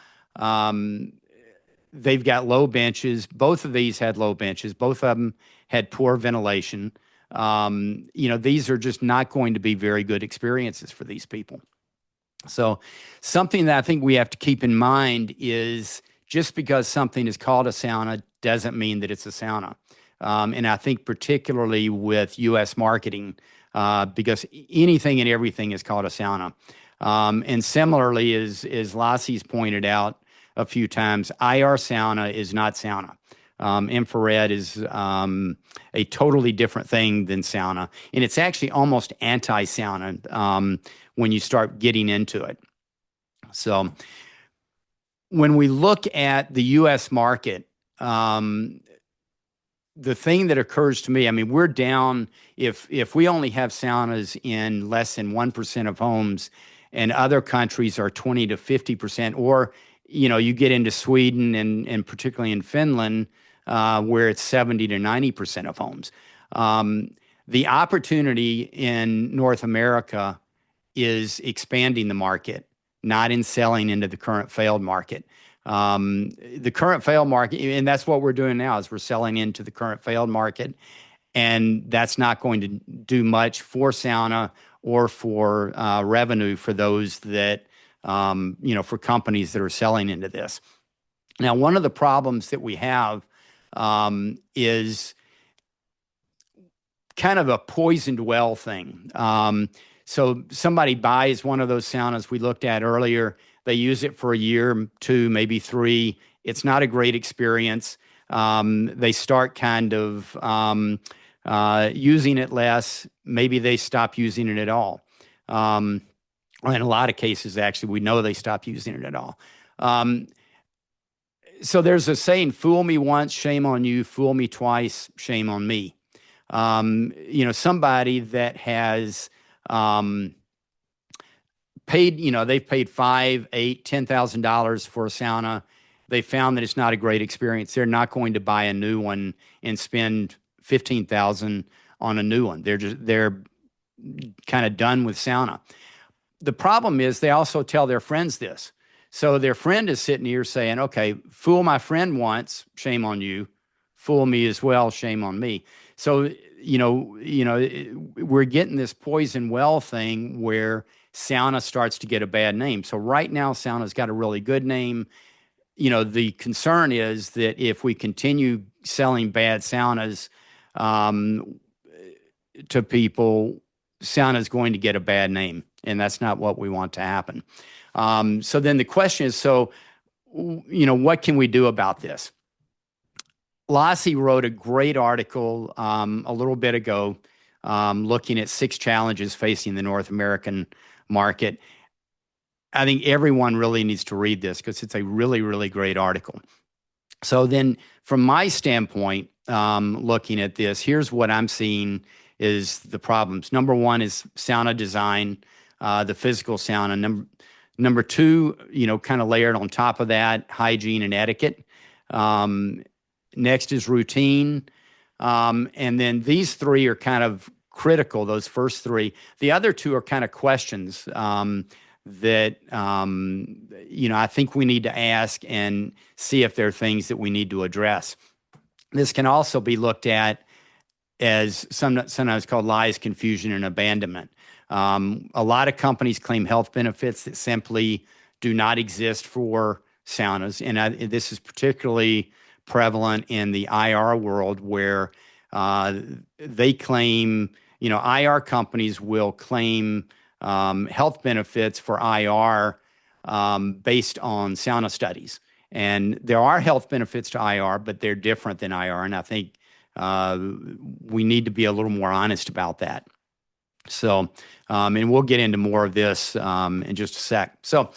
Speaker 3: they've got low benches. Both of these had low benches. Both of them had poor ventilation. these are just not going to be very good experiences for these people. So something that I think we have to keep in mind is just because something is called a sauna doesn't mean that it's a sauna. And I think particularly with U.S. marketing, because anything and everything is called a sauna. And similarly, as Lassi's pointed out a few times, IR sauna is not sauna. Infrared is a totally different thing than sauna. And it's actually almost anti-sauna when you start getting into it. So when we look at the U.S. market, the thing that occurs to me, I mean, we're down, if we only have saunas in less than 1% of homes, and other countries are 20 to 50%, or, you get into Sweden and particularly in Finland, where it's 70 to 90% of homes. The opportunity in North America is expanding the market, not in selling into the current failed market. The current failed market, and that's what we're doing now, is we're selling into the current failed market, and that's not going to do much for sauna or for revenue for those that, for companies that are selling into this. Now, one of the problems that we have is kind of a poisoned well thing. So somebody buys one of those saunas we looked at earlier. They use it for a year, 2, maybe 3. It's not a great experience. They start kind of using it less. Maybe they stop using it at all. In a lot of cases, actually, we know they stop using it at all. So there's a saying, fool me once, shame on you. Fool me twice, shame on me. Somebody that has paid, they've paid $5,000, $8,000, $10,000 for a sauna. They found that it's not a great experience. They're not going to buy a new one and spend $15,000 on a new one. They're kind of done with sauna. The problem is they also tell their friends this. So their friend is sitting here saying, okay, fool my friend once, shame on you. Fool me as well, shame on me. So, we're getting this poison well thing where sauna starts to get a bad name. So right now, sauna's got a really good name. The concern is that if we continue selling bad saunas to people, sauna is going to get a bad name, and that's not what we want to happen. So then the question is, what can we do about this? Lassi wrote a great article a little bit ago looking at 6 challenges facing the North American market. I think everyone really needs to read this because it's a really, really great article. So then from my standpoint, looking at this, here's what I'm seeing is the problems. Number 1 is sauna design, the physical sauna. Number 2, kind of layered on top of that, hygiene and etiquette. Next is routine. And then these 3 are kind of critical, those first 3. The other 2 are kind of questions that, I think we need to ask and see if there are things that we need to address. This can also be looked at as sometimes called lies, confusion, and abandonment. A lot of companies claim health benefits that simply do not exist for saunas. And this is particularly prevalent in the IR world where they claim, IR companies will claim health benefits for IR based on sauna studies. And there are health benefits to IR, but they're different than IR. And I think we need to be a little more honest about that. So, and we'll get into more of this in just a sec. So,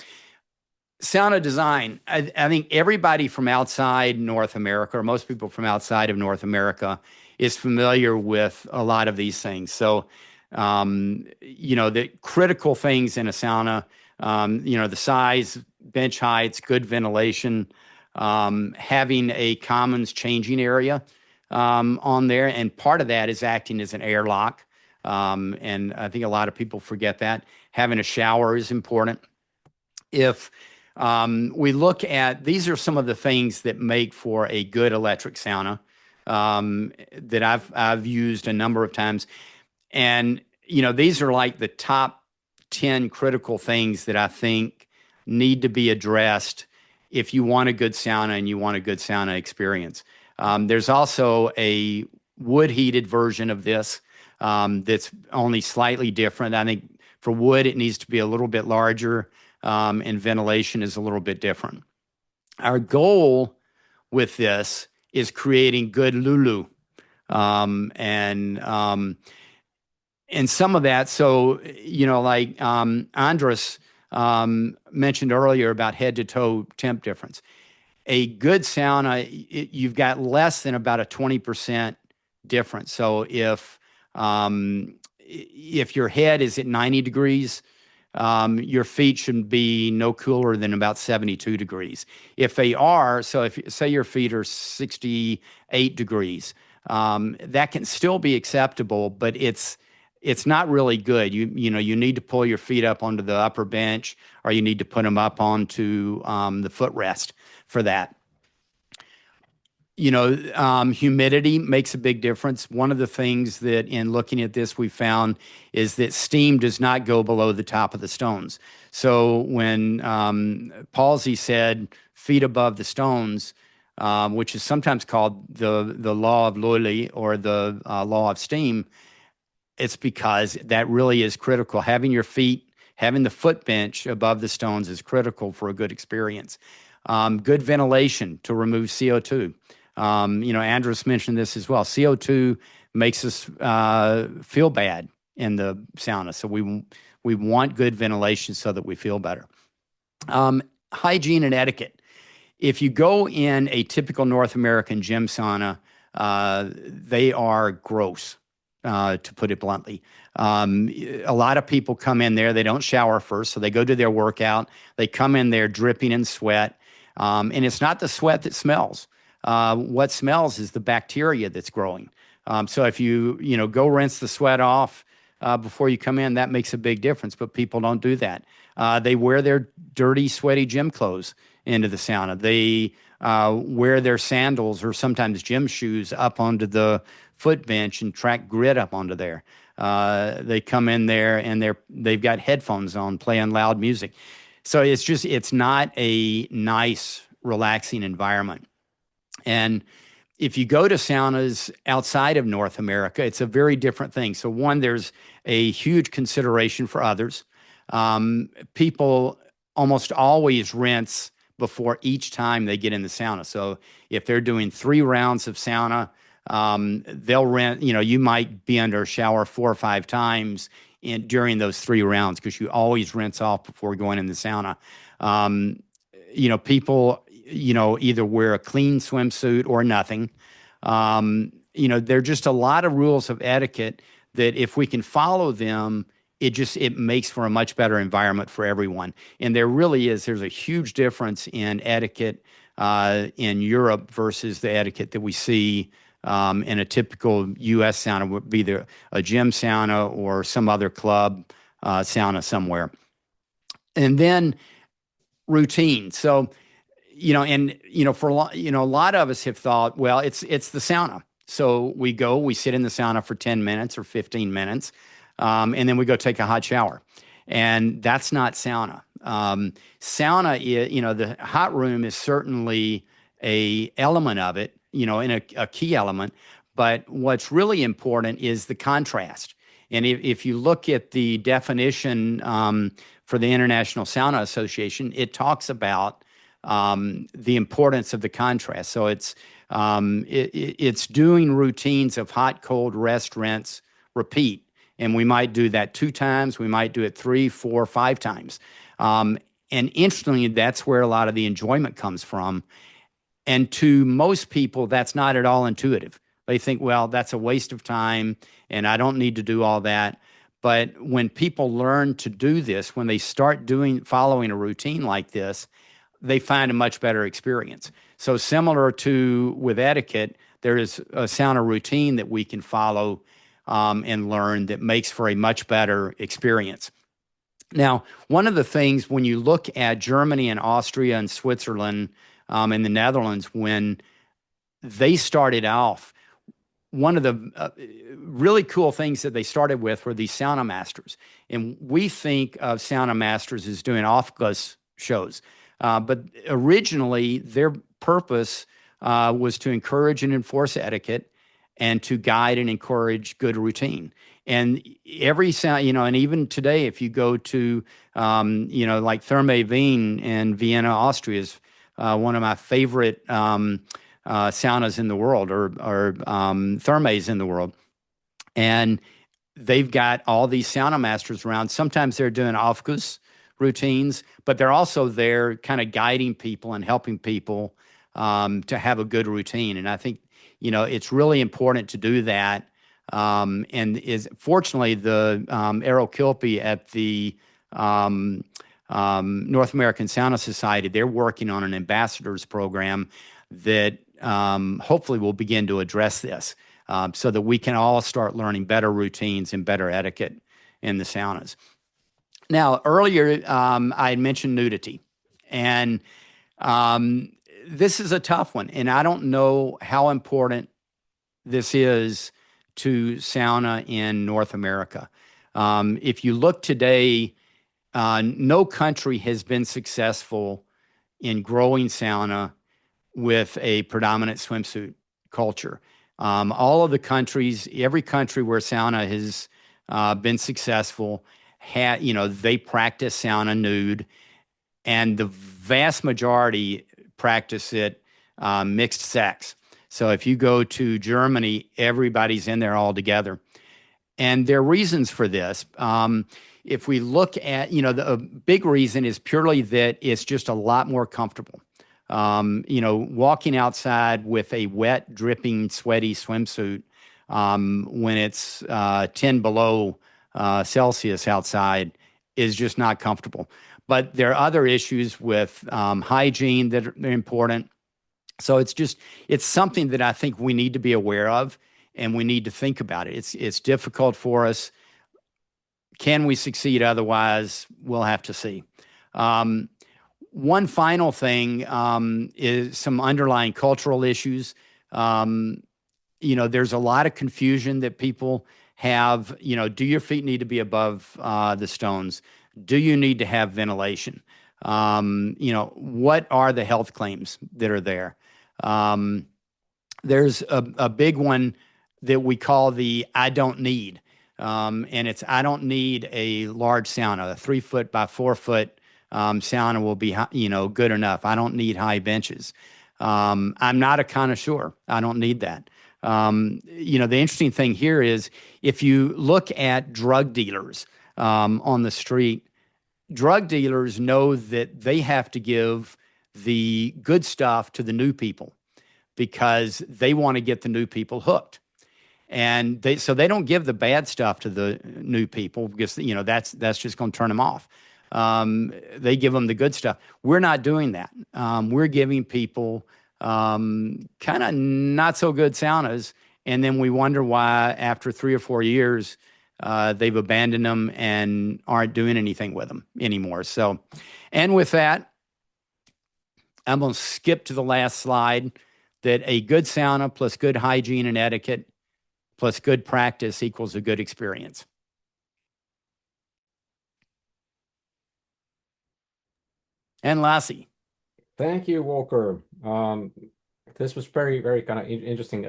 Speaker 3: sauna design, I think everybody from outside North America, or most people from outside of North America, is familiar with a lot of these things. So, the critical things in a sauna, the size, bench heights, good ventilation, having a commons changing area on there. And part of that is acting as an airlock. And I think a lot of people forget that. Having a shower is important. If we look at, these are some of the things that make for a good electric sauna. that I've used a number of times. And, these are like the top 10 critical things that I think need to be addressed if you want a good sauna and you want a good sauna experience. There's also a wood heated version of this that's only slightly different. I think for wood, it needs to be a little bit larger, and ventilation is a little bit different. Our goal with this is creating good lulu. And some of that, so, like Andres mentioned earlier about head to toe temp difference. A good sauna, you've got less than about a 20% difference. So if your head is at 90 degrees, your feet should be no cooler than about 72 degrees. If they are, so if say your feet are 68 degrees, that can still be acceptable, but it's not really good. You need to pull your feet up onto the upper bench, or you need to put them up onto the footrest for that. Humidity makes a big difference. One of the things that in looking at this we found is that steam does not go below the top of the stones. So when Palsy said feet above the stones, which is sometimes called the law of Lully or the law of steam, it's because that really is critical. Having the foot bench above the stones is critical for a good experience. Good ventilation to remove CO2. Andres mentioned this as well. CO2 makes us feel bad in the sauna. So we want good ventilation so that we feel better. Hygiene and etiquette. If you go in a typical North American gym sauna, they are gross, to put it bluntly. A lot of people come in there, they don't shower first, so they go do their workout. They come in there dripping in sweat, and it's not the sweat that smells. What smells is the bacteria that's growing. So if you go rinse the sweat off before you come in, that makes a big difference, but people don't do that. They wear their dirty, sweaty gym clothes into the sauna. They wear their sandals or sometimes gym shoes up onto the foot bench and track grit up onto there. They come in there and they've got headphones on playing loud music. So it's not a nice, relaxing environment. And if you go to saunas outside of North America, it's a very different thing. So one, there's a huge consideration for others. People almost always rinse before each time they get in the sauna. So if they're doing 3 rounds of sauna, they'll rinse, you might be under a shower 4 or 5 times during those 3 rounds because you always rinse off before going in the sauna. People, either wear a clean swimsuit or nothing. There are just a lot of rules of etiquette that if we can follow them, it makes for a much better environment for everyone. And there's a huge difference in etiquette in Europe versus the etiquette that we see in a typical U.S. sauna, would be either a gym sauna or some other club sauna somewhere. And then routine. So, for a lot of us have thought, well, it's the sauna. So we sit in the sauna for 10 minutes or 15 minutes, and then we go take a hot shower. And that's not sauna. Sauna, the hot room is certainly a element of it, and a key element. But what's really important is the contrast. And if you look at the definition for the International Sauna Association, it talks about the importance of the contrast. So it's doing routines of hot, cold, rest, rinse, repeat. And we might do that 2 times. We might do it 3, 4, 5 times. And interestingly, that's where a lot of the enjoyment comes from. And to most people, that's not at all intuitive. They think, well, that's a waste of time, and I don't need to do all that. But when people learn to do this, when they start following a routine like this, they find a much better experience. So similar to with etiquette, there is a sauna routine that we can follow and learn that makes for a much better experience. Now, one of the things when you look at Germany and Austria and Switzerland and the Netherlands, when they started off, one of the really cool things that they started with were these sauna masters. And we think of sauna masters as doing off-glass shows. But originally, their purpose was to encourage and enforce etiquette and to guide and encourage good routine. And every sound, and even today, if you go to, like Therme Wien in Vienna, Austria is one of my favorite saunas in the world, or thermes in the world. And they've got all these sauna masters around. Sometimes they're doing aufguss routines, but they're also there kind of guiding people and helping people to have a good routine. And I think, it's really important to do that. And is fortunately the Errol Kilpie at the North American Sauna Society, they're working on an ambassadors program that hopefully will begin to address this so that we can all start learning better routines and better etiquette in the saunas. Now, earlier I had mentioned nudity, and this is a tough one, and I don't know how important this is to sauna in North America. If you look today, no country has been successful in growing sauna with a predominant swimsuit culture. All of the countries, every country where sauna has been successful, they practice sauna nude, and the vast majority practice it mixed sex. So if you go to Germany, everybody's in there all together. And there are reasons for this. If we look at, the big reason is purely that it's just a lot more comfortable. Walking outside with a wet, dripping, sweaty swimsuit when it's 10 below Celsius outside is just not comfortable. But there are other issues with hygiene that are important. So it's something that I think we need to be aware of, and we need to think about it. It's difficult for us. Can we succeed otherwise? We'll have to see. One final thing is some underlying cultural issues. There's a lot of confusion that people have. Do your feet need to be above the stones? Do you need to have ventilation? What are the health claims that are there? There's a big one that we call the I don't need. And it's I don't need a large sauna. A 3-foot by 4-foot sauna will be, good enough. I don't need high benches. I'm not a connoisseur. I don't need that. The interesting thing here is if you look at drug dealers on the street, drug dealers know that they have to give the good stuff to the new people because they want to get the new people hooked. And so they don't give the bad stuff to the new people because that's just going to turn them off. They give them the good stuff. We're not doing that. We're giving people kind of not so good saunas, and then we wonder why after 3 or 4 years they've abandoned them and aren't doing anything with them anymore. So, and with that, I'm going to skip to the last slide. That a good sauna plus good hygiene and etiquette plus good practice equals a good experience. And Lassi.
Speaker 2: Thank you, Walker. This was very, very kind of interesting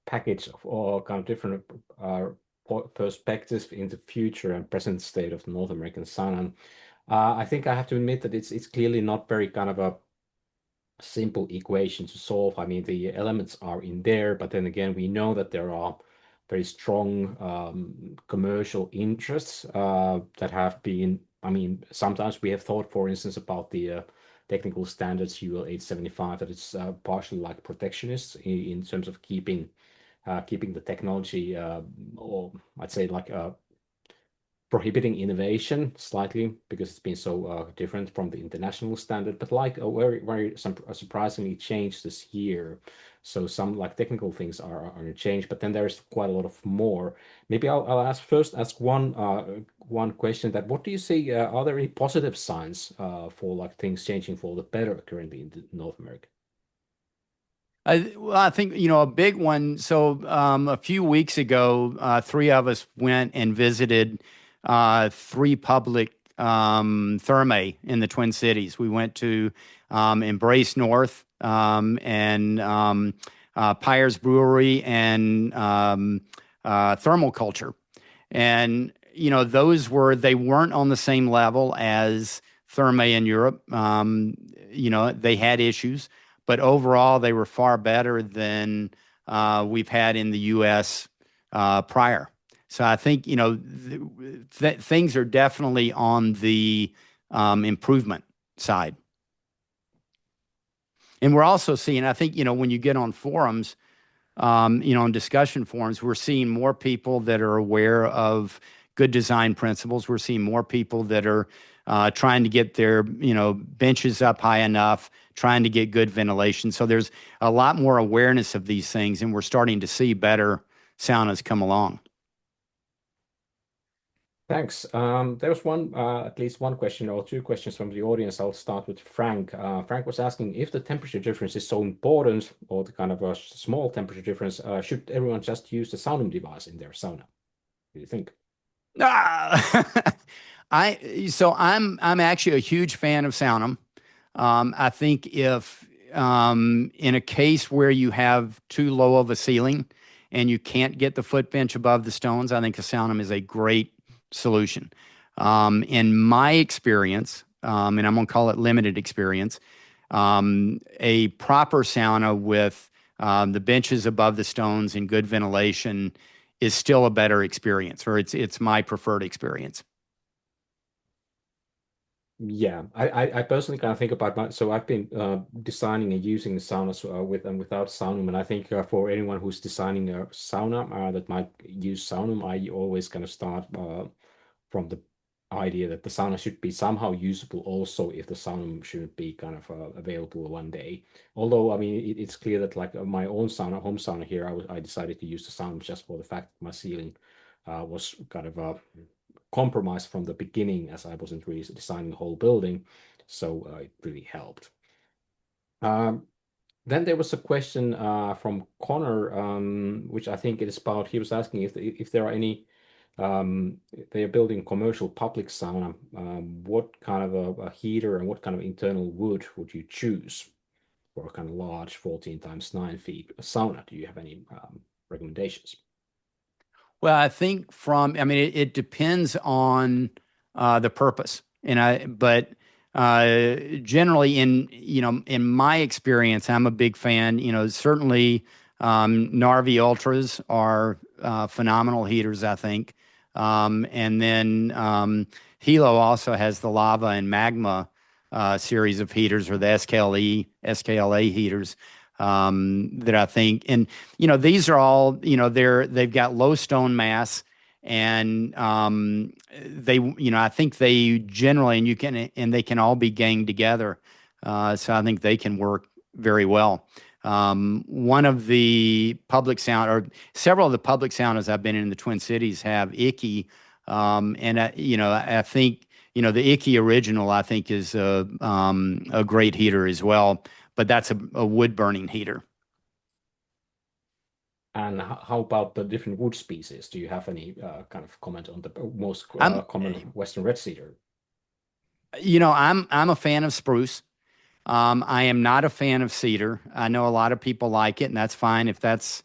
Speaker 2: package of all kind of different perspectives in the future and present state of the North American sauna. I think I have to admit that it's clearly not very kind of a simple equation to solve. I mean, the elements are in there, but then again, we know that there are very strong commercial interests that have been, I mean, sometimes we have thought, for instance, about the technical standards UL 875, that it's partially like protectionist in terms of keeping the technology, or I'd say like prohibiting innovation slightly because it's been so different from the international standard, but like a very, very surprisingly changed this year. So some like technical things are changed, but then there's quite a lot of more. Maybe I'll ask one question: that what do you see? Are there any positive signs for like things changing for the better currently in North America?
Speaker 3: Well, I think, a big one. So a few weeks ago, three of us went and visited three public thermae in the Twin Cities. We went to Embrace North and Pyre's Brewery and Thermal Culture. And, they weren't on the same level as thermae in Europe. They had issues, but overall they were far better than we've had in the U.S. Prior. So I think things are definitely on the improvement side, and we're also seeing. I think when you get on forums, on discussion forums, we're seeing more people that are aware of good design principles. We're seeing more people that are trying to get their, benches up high enough, trying to get good ventilation. So there's a lot more awareness of these things, and we're starting to see better saunas come along.
Speaker 2: Thanks. There was at least one question or two questions from the audience. I'll start with Frank. Frank was asking if the temperature difference is so important, or the kind of a small temperature difference, should everyone just use the Sound device in their sauna? What do you think?
Speaker 3: Ah! I'm actually a huge fan of Saunum. I think if in a case where you have too low of a ceiling and you can't get the foot bench above the stones, I think a Saunum is a great solution. In my experience, and I'm going to call it limited experience, a proper sauna with the benches above the stones and good ventilation is still a better experience, or it's my preferred experience.
Speaker 2: Yeah, I personally kind of think about so I've been designing and using the saunas with and without Saunum, and I think for anyone who's designing a sauna that might use Saunum, I always kind of start from the idea that the sauna should be somehow usable also if the sauna shouldn't be kind of available one day. Although, I mean, it's clear that like my own sauna, home sauna here, I decided to use the sauna just for the fact that my ceiling was kind of compromised from the beginning as I wasn't really designing the whole building. So it really helped. Um, then there was a question from Connor, which I think it is about. He was asking if there are any they are building commercial public sauna. What kind of a heater and what kind of internal wood would you choose for a kind of large 14 times 9 feet sauna? Do you have any recommendations?
Speaker 3: Well, I think I mean, it depends on the purpose, but generally, in my experience, I'm a big fan. Certainly, Narvi Ultras are phenomenal heaters, I think, and then Hilo also has the lava and magma series of heaters, or the SKLA heaters. That I think, and these are all, they've got low stone mass, and I think they generally, and they can all be ganged together. So I think they can work very well. One of the public sauna, or several of the public saunas I've been in the Twin Cities have Icky, and I think the Icky original I think is a great heater as well, but that's a wood burning heater.
Speaker 2: And how about the different wood species? Do you have any kind of comment on the most
Speaker 3: I'm
Speaker 2: common Western red cedar?
Speaker 3: I'm a fan of spruce. I am not a fan of cedar. I know a lot of people like it, and that's fine if that's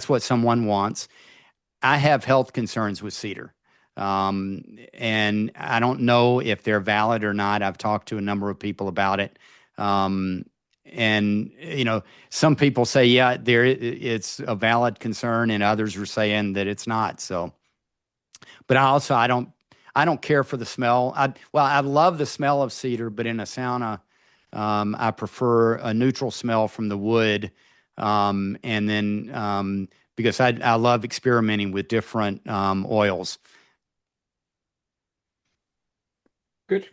Speaker 3: what someone wants. I have health concerns with cedar. And I don't know if they're valid or not. I've talked to a number of people about it. And some people say, yeah, it's a valid concern, and others are saying that it's not. So, but I don't care for the smell. I love the smell of cedar, but in a sauna, I prefer a neutral smell from the wood. And then because I love experimenting with different oils.
Speaker 2: Good.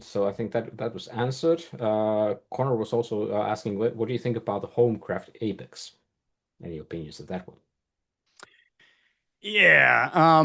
Speaker 2: So I think that was answered. Connor was also asking, what do you think about the Homecraft Apex? Any opinions of that one?
Speaker 3: Yeah.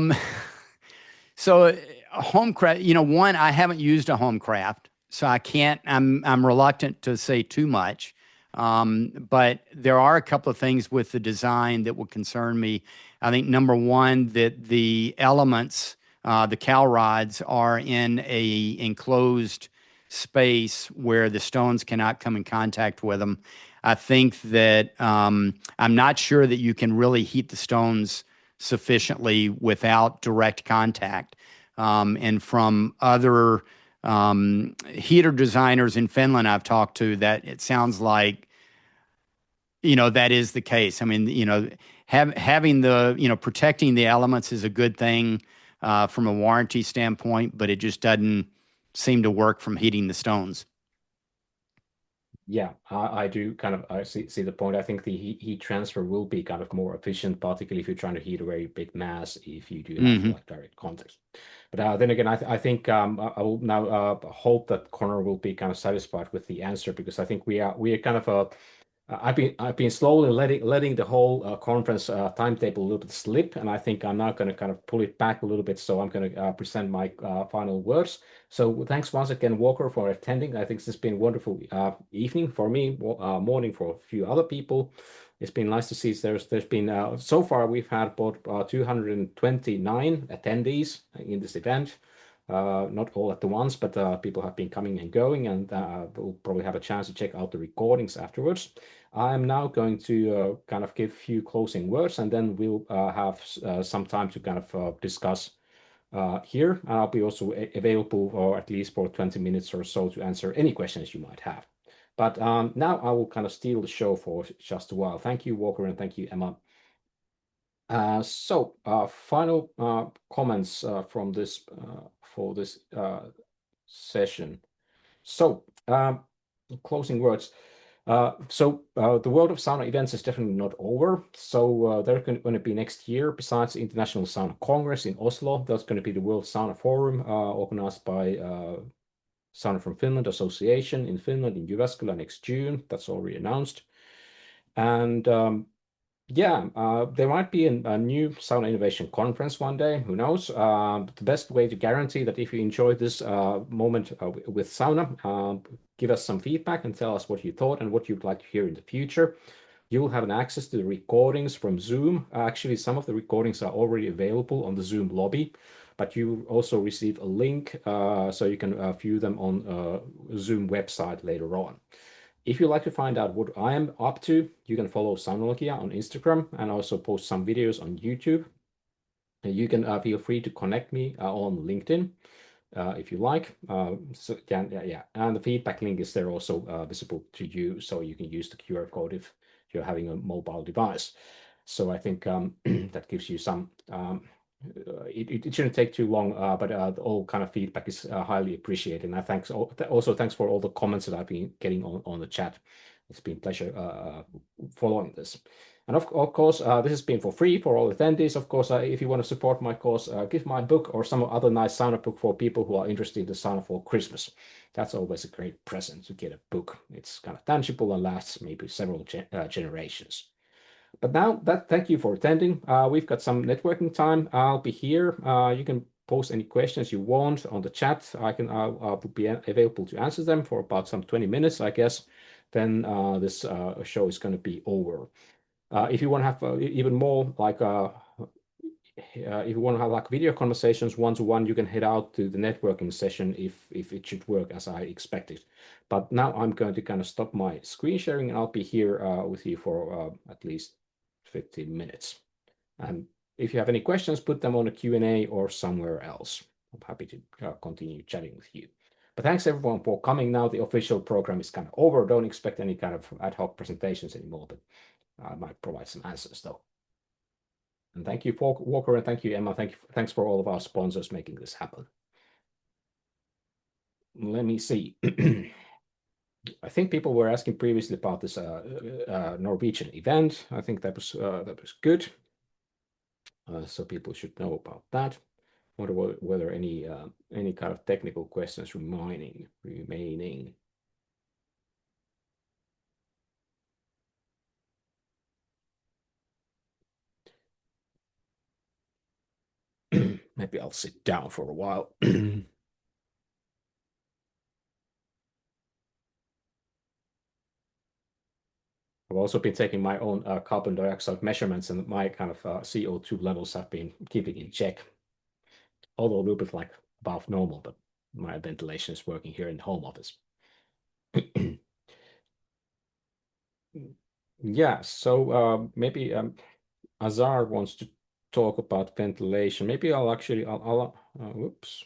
Speaker 3: So Homecraft, one, I haven't used a Homecraft. so I can't. I'm reluctant to say too much, but there are a couple of things with the design that would concern me. I think number one, that the elements, the cow rods, are in a enclosed space where the stones cannot come in contact with them. I think that I'm not sure that you can really heat the stones sufficiently without direct contact. And from other heater designers in Finland I've talked to, that it sounds like, that is the case. I mean, having the, protecting the elements is a good thing from a warranty standpoint, but it just doesn't seem to work from heating the stones.
Speaker 2: Yeah, I do kind of I see the point. I think the heat transfer will be kind of more efficient, particularly if you're trying to heat a very big mass, if you do have
Speaker 3: Hmm.
Speaker 2: like direct contact. But then again, I think I will now hope that Connor will be kind of satisfied with the answer, because I think we are kind of I've been slowly letting the whole conference timetable a little bit slip, and I think I'm now going to kind of pull it back a little bit. So I'm going to present my final words. So thanks once again, Walker, for attending. I think this has been a wonderful evening for me, morning for a few other people. It's been nice to see. There's been so far we've had about 229 attendees in this event. Not all at the once, but people have been coming and going, and we'll probably have a chance to check out the recordings afterwards. I'm now going to kind of give a few closing words, and then we'll have some time to kind of discuss here. I'll be also available for at least for 20 minutes or so to answer any questions you might have. But now I will kind of steal the show for just a while. Thank you, Walker, and thank you, Emma. Final comments from this for this session. So, closing words. The world of sauna events is definitely not over. They're going to be next year. Besides the International Sauna Congress in Oslo, there's going to be the World Sauna Forum organized by Sauna from Finland Association in Finland in Jyväskylä next June. That's already announced. And there might be a new sauna innovation conference one day. Who knows? The best way to guarantee that if you enjoyed this moment with sauna, give us some feedback and tell us what you thought and what you'd like to hear in the future. You will have an access to the recordings from Zoom. Actually, some of the recordings are already available on the Zoom lobby, but you also receive a link so you can view them on Zoom website later on. If you'd like to find out what I am up to, you can follow Saunologia on Instagram and also post some videos on YouTube. And you can feel free to connect me on LinkedIn if you like. And the feedback link is there also visible to you, so you can use the QR code if you're having a mobile device. So I think that gives you some. It shouldn't take too long, but all kind of feedback is highly appreciated. And I thanks for all the comments that I've been getting on the chat. It's been a pleasure following this. And of course, this has been for free for all attendees. Of course, if you want to support my cause, give my book or some other nice sauna book for people who are interested in the sauna for Christmas. That's always a great present to get a book. It's kind of tangible and lasts maybe several generations. But now thank you for attending. We've got some networking time. I'll be here. You can post any questions you want on the chat. I'll be available to answer them for about some 20 minutes, I guess. Then this show is going to be over. If you want to have even more like if you want to have like video conversations one-to-one, you can head out to the networking session if it should work as I expected. But now I'm going to kind of stop my screen sharing, and I'll be here with you for at least 15 minutes. And if you have any questions, put them on a Q&A or somewhere else. I'm happy to continue chatting with you. But thanks everyone for coming. Now the official program is kind of over. Don't expect any kind of ad hoc presentations anymore, but I might provide some answers though. And thank you, Walker, and thank you, Emma. Thanks for all of our sponsors making this happen. Let me see. I think people were asking previously about this Norwegian event. I think that was good. So people should know about that. Wonder whether any kind of technical questions remaining. Maybe I'll sit down for a while. also been taking my own carbon dioxide measurements, and my kind of CO2 levels have been keeping in check, although a little bit like above normal, but my ventilation is working here in the home office. Yeah, so maybe Azar wants to talk about ventilation. Maybe I'll actually, whoops.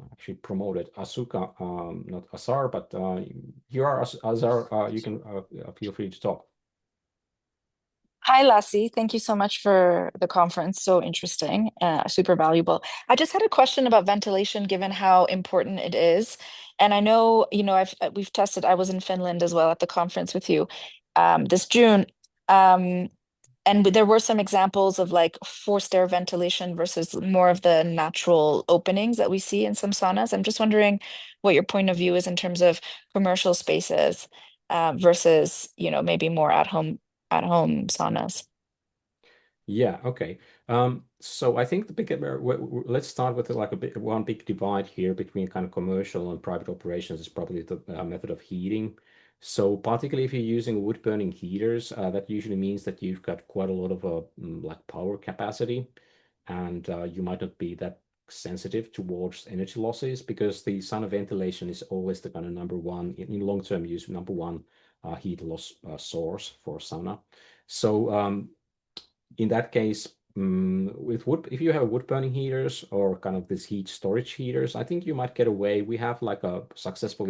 Speaker 2: I actually promoted Asuka, not Azar, but you are Azar. You can feel free to talk.
Speaker 4: Hi, Lassi. Thank you so much for the conference. So interesting, super valuable. I just had a question about ventilation, given how important it is. And I know, we've tested. I was in Finland as well at the conference with you this June. Um, and there were some examples of like forced air ventilation versus more of the natural openings that we see in some saunas. I'm just wondering what your point of view is in terms of commercial spaces versus, maybe more at home saunas.
Speaker 2: Yeah, okay. So I think the big, let's start with like one big divide here between kind of commercial and private operations is probably the method of heating. So particularly if you're using wood burning heaters, that usually means that you've got quite a lot of like power capacity, and you might not be that sensitive towards energy losses because the sauna ventilation is always the kind of number one in long-term use, number one heat loss source for sauna. So in that case, with wood, if you have wood burning heaters or kind of these heat storage heaters, I think you might get away. We have like a successful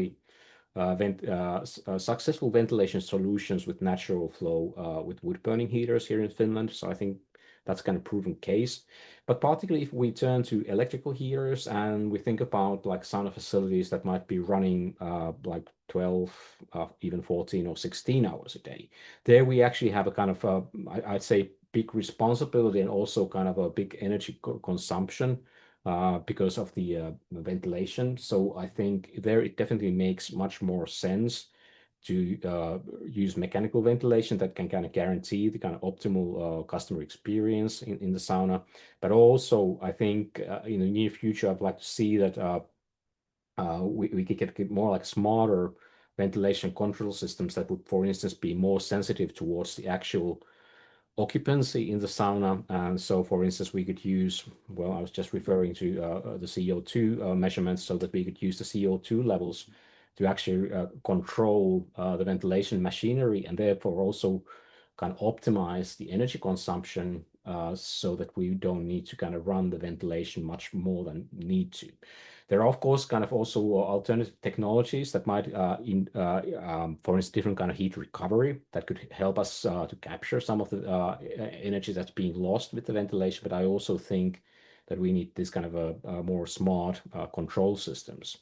Speaker 2: ventilation solutions with natural flow with wood burning heaters here in Finland. So I think that's kind of proven case. But particularly if we turn to electrical heaters and we think about like sauna facilities that might be running like 12, even 14 or 16 hours a day, there we actually have a kind of, I'd say, big responsibility and also kind of a big energy consumption because of the ventilation. So I think there it definitely makes much more sense to use mechanical ventilation that can kind of guarantee the kind of optimal customer experience in the sauna. But also, I think in the near future, I'd like to see that we could get more like smarter ventilation control systems that would, for instance, be more sensitive towards the actual occupancy in the sauna. And so, for instance, we could use, well, I was just referring to the CO2 measurements so that we could use the CO2 levels to actually control the ventilation machinery and therefore also kind of optimize the energy consumption so that we don't need to kind of run the ventilation much more than need to. There are, of course, kind of also alternative technologies that might, for instance, different kind of heat recovery that could help us to capture some of the energy that's being lost with the ventilation. But I also think that we need this kind of a more smart control systems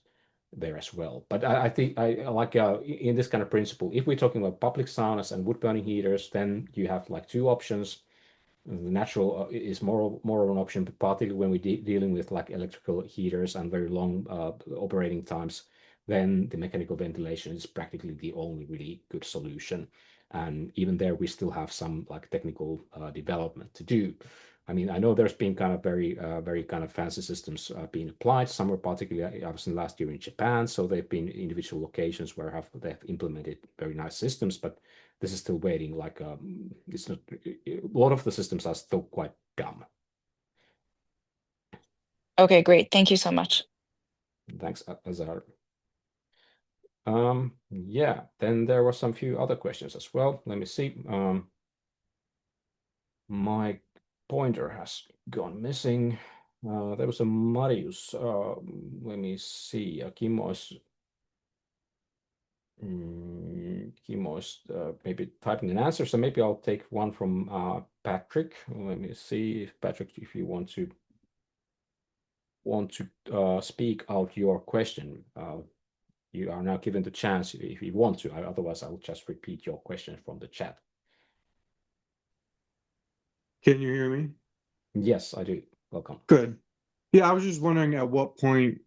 Speaker 2: there as well. But I think I like in this kind of principle, if we're talking about public saunas and wood burning heaters, then you have like two options. The natural is more of an option, but particularly when we're dealing with like electrical heaters and very long operating times, then the mechanical ventilation is practically the only really good solution. And even there, we still have some like technical development to do. I mean, I know there's been kind of very kind of fancy systems being applied. Some were particularly, I was in last year in Japan, so they've been individual locations where they've implemented very nice systems, but this is still waiting. Like it's not a lot of the systems are still quite dumb.
Speaker 4: Okay, great. Thank you so much.
Speaker 2: Thanks, Azar. Yeah, then there were some few other questions as well. Let me see. My pointer has gone missing. There was a Marius. Let me see. Kimmo is maybe typing an answer, so maybe I'll take one from Patrick. Let me see if Patrick, if you want to speak out your question. You are now given the chance if you want to. Otherwise, I'll just repeat your question from the chat.
Speaker 5: Can you hear me?
Speaker 2: Yes, I do. Welcome.
Speaker 5: Good. Yeah, I was just wondering at what point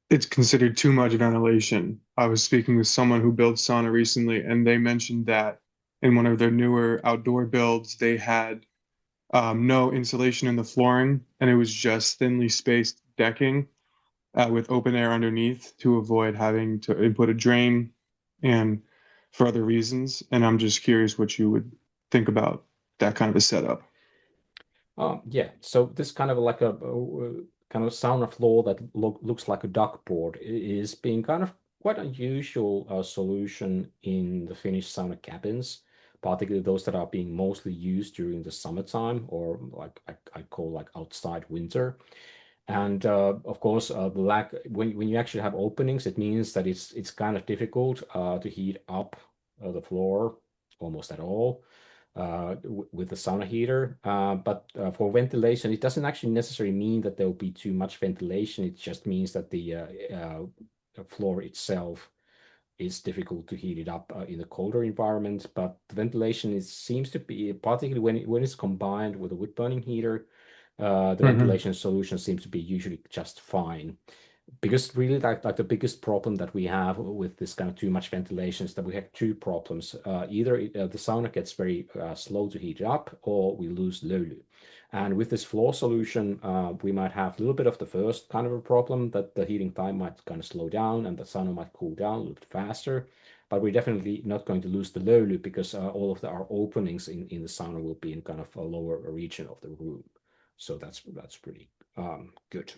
Speaker 5: it's considered too much ventilation. I was speaking with someone who built sauna recently, and they mentioned that in one of their newer outdoor builds, they had no insulation in the flooring, and it was just thinly spaced decking. with open air underneath to avoid having to input a drain and for other reasons. And I'm just curious what you would think about that kind of a setup.
Speaker 2: Yeah, so this kind of like a kind of sauna floor that looks like a duckboard is being kind of quite unusual solution in the Finnish sauna cabins, particularly those that are being mostly used during the summertime or like I call like outside winter. And of course, the lack when you actually have openings, it means that it's kind of difficult to heat up the floor almost at all with the sauna heater. But for ventilation, it doesn't actually necessarily mean that there will be too much ventilation. It just means that the floor itself is difficult to heat it up in a colder environment. But the ventilation seems to be, particularly when it's combined with a wood burning heater, the ventilation solution seems to be usually just fine. Because really, like the biggest problem that we have with this kind of too much ventilation is that we have two problems. Either the sauna gets very slow to heat up, or we lose löyly. And with this floor solution, we might have a little bit of the first kind of a problem that the heating time might kind of slow down and the sauna might cool down a little bit faster. But we're definitely not going to lose the löyly because all of our openings in the sauna will be in kind of a lower region of the room. So that's pretty good.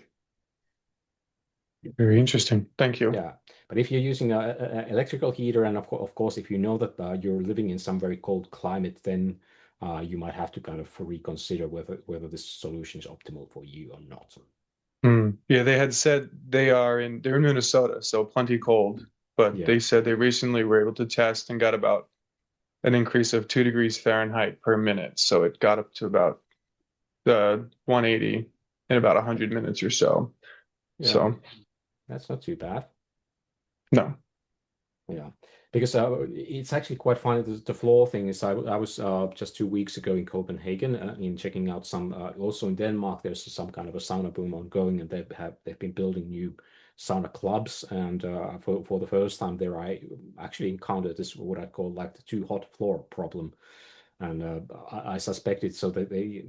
Speaker 5: Very interesting. Thank you.
Speaker 2: Yeah, but if you're using an electrical heater, and of course, if you know that you're living in some very cold climate, then you might have to kind of reconsider whether this solution is optimal for you or not.
Speaker 5: Yeah, they had said they're in Minnesota, so plenty cold. But
Speaker 2: Yeah.
Speaker 5: they said they recently were able to test and got about an increase of 2 degrees Fahrenheit per minute. So it got up to about 180 in about 100 minutes or so.
Speaker 2: Yeah,
Speaker 5: So
Speaker 2: that's not too bad.
Speaker 5: no.
Speaker 2: Yeah, because it's actually quite funny. The floor thing is, I was just 2 weeks ago in Copenhagen in checking out some. Also in Denmark, there's some kind of a sauna boom ongoing, and they've been building new sauna clubs. And for the first time there, I actually encountered this what I call like the too hot floor problem, and I suspect it's so that they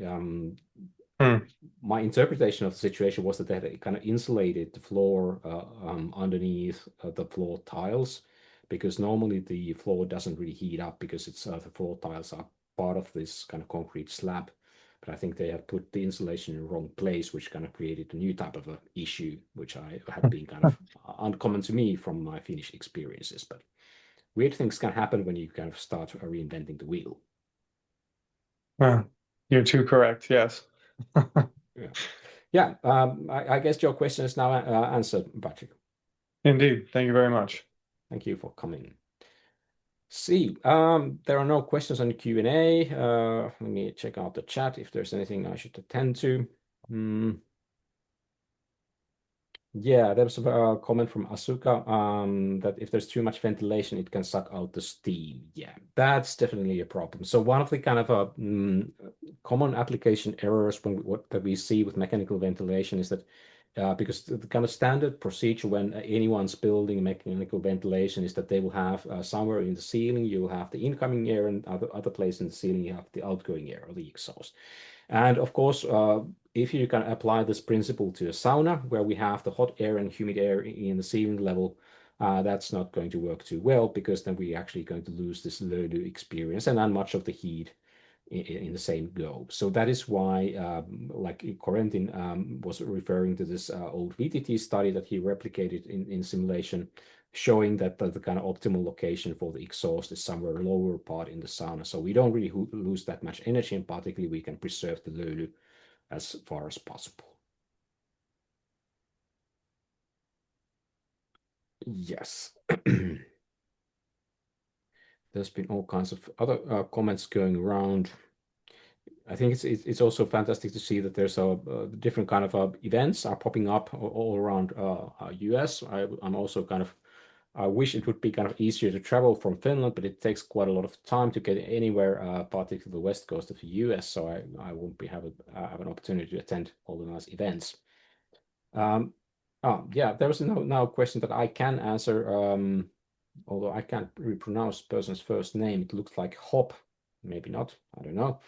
Speaker 2: my interpretation of the situation was that they had kind of insulated the floor underneath the floor tiles, because normally the floor doesn't really heat up because it's the floor tiles are part of this kind of concrete slab. But I think they had put the insulation in the wrong place, which kind of created a new type of a issue, which I had been kind of uncommon to me from my Finnish experiences. But weird things can happen when you kind of start reinventing the wheel.
Speaker 5: You're too correct. Yes.
Speaker 2: Yeah. Yeah, I guess your question is now answered, Patrick.
Speaker 5: Indeed. Thank you very much.
Speaker 2: Thank you for coming. See, there are no questions on the Q&A. Let me check out the chat if there's anything I should attend to. Yeah, there was a comment from Asuka that if there's too much ventilation, it can suck out the steam. Yeah, that's definitely a problem. So one of the kind of common application errors that we see with mechanical ventilation is that because the kind of standard procedure when anyone's building mechanical ventilation is that they will have somewhere in the ceiling, you will have the incoming air, and other place in the ceiling, you have the outgoing air or the exhaust. And of course, if you can apply this principle to a sauna where we have the hot air and humid air in the ceiling level, that's not going to work too well, because then we're actually going to lose this löyly experience and then much of the heat in the same go. So that is why, like Corentin was referring to this old VTT study that he replicated in simulation, showing that the kind of optimal location for the exhaust is somewhere lower part in the sauna. So we don't really lose that much energy, and particularly we can preserve the löyly as far as possible. Yes. There's been all kinds of other comments going around. I think it's also fantastic to see that there's a different kind of events are popping up all around US. I'm also kind of I wish it would be kind of easier to travel from Finland, but it takes quite a lot of time to get anywhere, particularly the west coast of the US. So I won't have an opportunity to attend all the nice events. Yeah, there was now a question that I can answer, although I can't really pronounce the person's first name. It looks like Hop, maybe not. I don't know.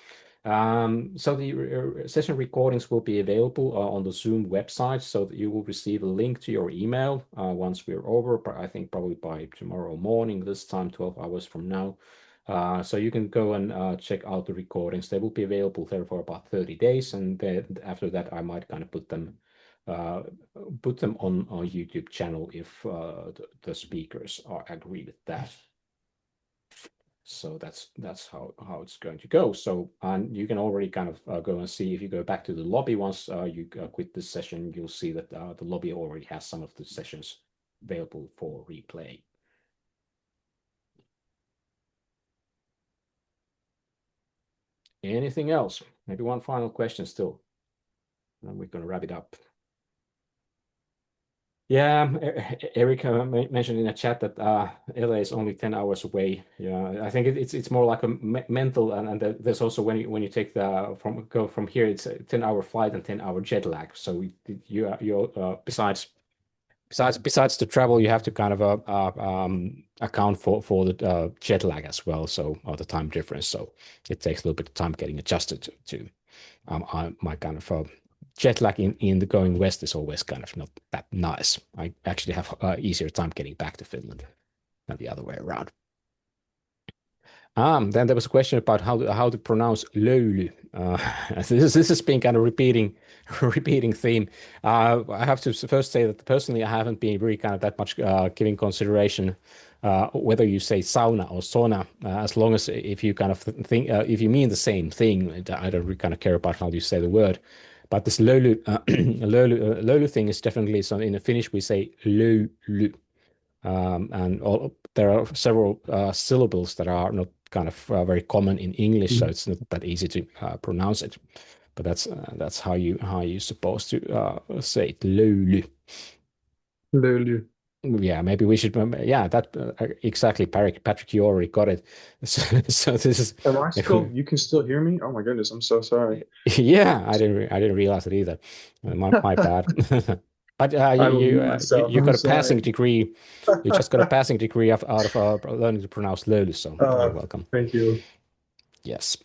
Speaker 2: So the session recordings will be available on the Zoom website, so that you will receive a link to your email once we're over. But I think probably by tomorrow morning, this time, 12 hours from now. So you can go and check out the recordings. They will be available there for about 30 days, and then after that, I might kind of put them on our YouTube channel if the speakers agree with that. So that's how it's going to go. So and you can already kind of go and see, if you go back to the lobby once you quit this session, you'll see that the lobby already has some of the sessions available for replay. Anything else? Maybe one final question still, and we're going to wrap it up. Yeah, Eric mentioned in the chat that LA is only 10 hours away. Yeah, I think it's more like a mental, and there's also when you take go from here, it's a 10-hour flight and 10-hour jet lag. So you besides the travel, you have to kind of account for the jet lag as well, so or the time difference. So it takes a little bit of time getting adjusted to my kind of jet lag in the going west is always kind of not that nice. I actually have easier time getting back to Finland than the other way around. Then there was a question about how to pronounce löyly. This has been kind of repeating theme. I have to first say that personally I haven't been really kind of that much giving consideration whether you say sauna or sauna, as long as if you kind of think if you mean the same thing, I don't really kind of care about how you say the word. But this löyly löyly thing is definitely something. In Finnish we say löyly. And there are several syllables that are not kind of very common in English, so it's not that easy to pronounce it. But that's how you're supposed to say it. Löyly.
Speaker 5: Löyly.
Speaker 2: Yeah, maybe we should. Yeah, that exactly, Patrick. You already got it. So this is.
Speaker 5: Am I still? You can still hear me? Oh my goodness, I'm so sorry.
Speaker 2: Yeah, I didn't realize it either. My bad. But
Speaker 5: I will mute myself.
Speaker 2: you
Speaker 5: I'm
Speaker 2: got a passing
Speaker 5: sorry.
Speaker 2: degree. You just got a passing degree out of learning to pronounce löyly, so you're welcome.
Speaker 5: Thank you.
Speaker 2: Yes.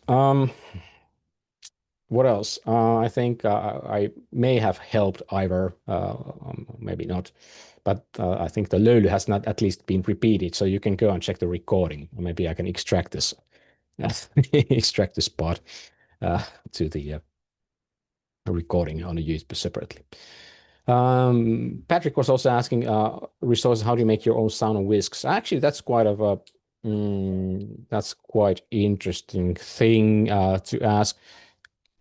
Speaker 2: What else? I think I may have helped Ivor, maybe not, but I think the löyly has not at least been repeated, so you can go and check the recording. Maybe I can extract this, extract this part to the recording on the YouTube separately. Patrick was also asking resources. How do you make your own sauna whisks? Actually, that's quite of a that's quite interesting thing to ask.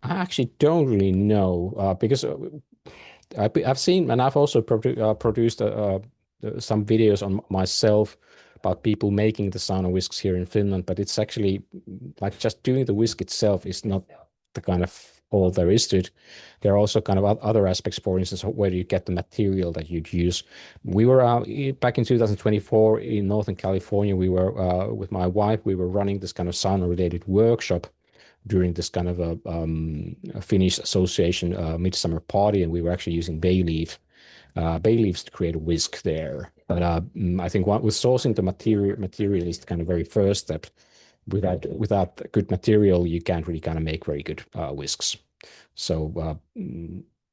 Speaker 2: I actually don't really know because I've seen, and I've also produced some videos on myself about people making the sauna whisks here in Finland, but it's actually like just doing the whisk itself is not the kind of all there is to it. There are also kind of other aspects, for instance, where you get the material that you'd use. We were back in 2024 in Northern California. We were with my wife. We were running this kind of sauna-related workshop during this kind of a Finnish association midsummer party, and we were actually using bay leaves to create a whisk there. But I think with sourcing the material is the kind of very first step. Without good material, you can't really kind of make very good whisks. So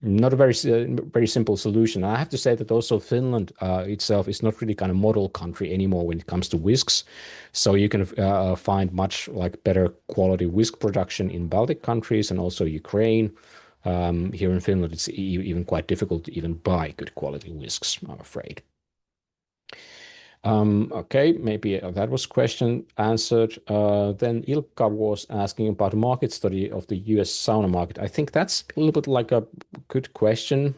Speaker 2: not a very simple solution. I have to say that also Finland itself is not really kind of model country anymore when it comes to whisks. So you can find much like better quality whisk production in Baltic countries and also Ukraine. Here in Finland, it's even quite difficult to even buy good quality whisks, I'm afraid. Okay, maybe that was question answered. Then Ilkka was asking about market study of the US sauna market. I think that's a little bit like a good question.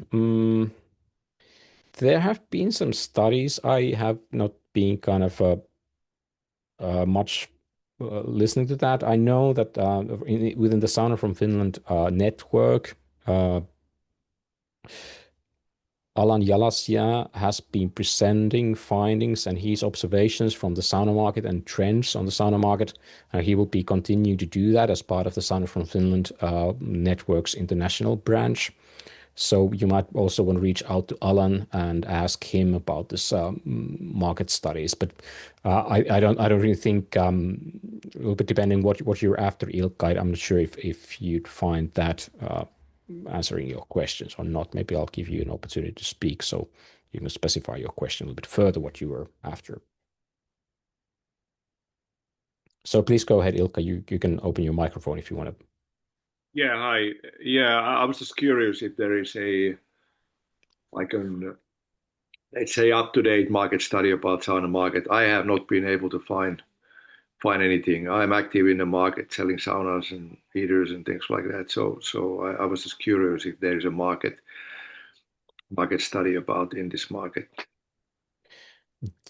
Speaker 2: There have been some studies. I have not been kind of much listening to that. I know that within the Sauna from Finland network, Alan Jalasja has been presenting findings and his observations from the sauna market and trends on the sauna market. He will be continuing to do that as part of the Sauna from Finland network's international branch. So you might also want to reach out to Alan and ask him about this market studies. But I don't really think a little bit depending what you're after, Ilkka. I'm not sure if you'd find that answering your questions or not. Maybe I'll give you an opportunity to speak so you can specify your question a little bit further what you were after. So please go ahead, Ilkka. You can open your microphone if you want to.
Speaker 6: Yeah, hi. Yeah, I was just curious if there is a like an let's say up-to-date market study about sauna market. I have not been able to find anything. I'm active in the market selling saunas and heaters and things like that. So I was just curious if there is a market study about in this market.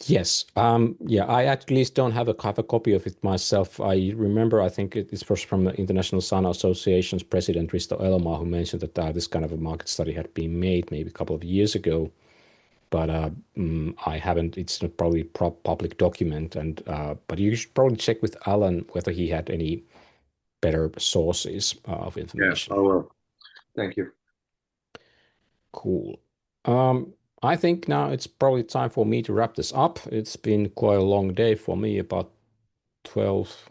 Speaker 2: Yes. Yeah, I at least don't have a copy of it myself. I remember, I think it is first from the International Sauna Association's president, Risto Elomaa, who mentioned that this kind of a market study had been made maybe a couple of years ago. But I haven't, it's not probably public document. But you should probably check with Alan whether he had any better sources of
Speaker 6: Yeah,
Speaker 2: information.
Speaker 6: I will. Thank you.
Speaker 2: Cool. I think now it's probably time for me to wrap this up. It's been quite a long day for me, about 12,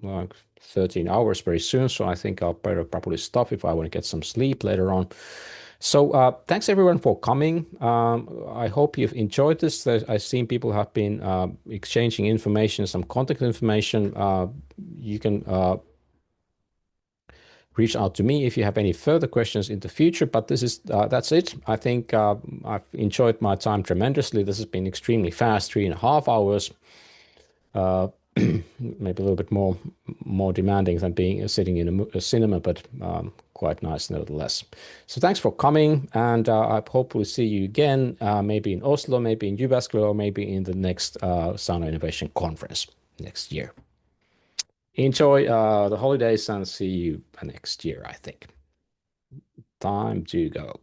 Speaker 2: like 13 hours very soon. So I think I'll better probably stop if I want to get some sleep later on. So thanks everyone for coming. I hope you've enjoyed this. I've seen people have been exchanging information, some contact information. You can reach out to me if you have any further questions in the future. But that's it. I think I've enjoyed my time tremendously. This has been extremely fast, 3.5 hours. Maybe a little bit more demanding than being sitting in a cinema, but quite nice nevertheless. So thanks for coming, and I hope we'll see you again, maybe in Oslo, maybe in Jyväskylä, or maybe in the next Sauna Innovation Conference next year. Enjoy the holidays and see you next year, I think. Time to go.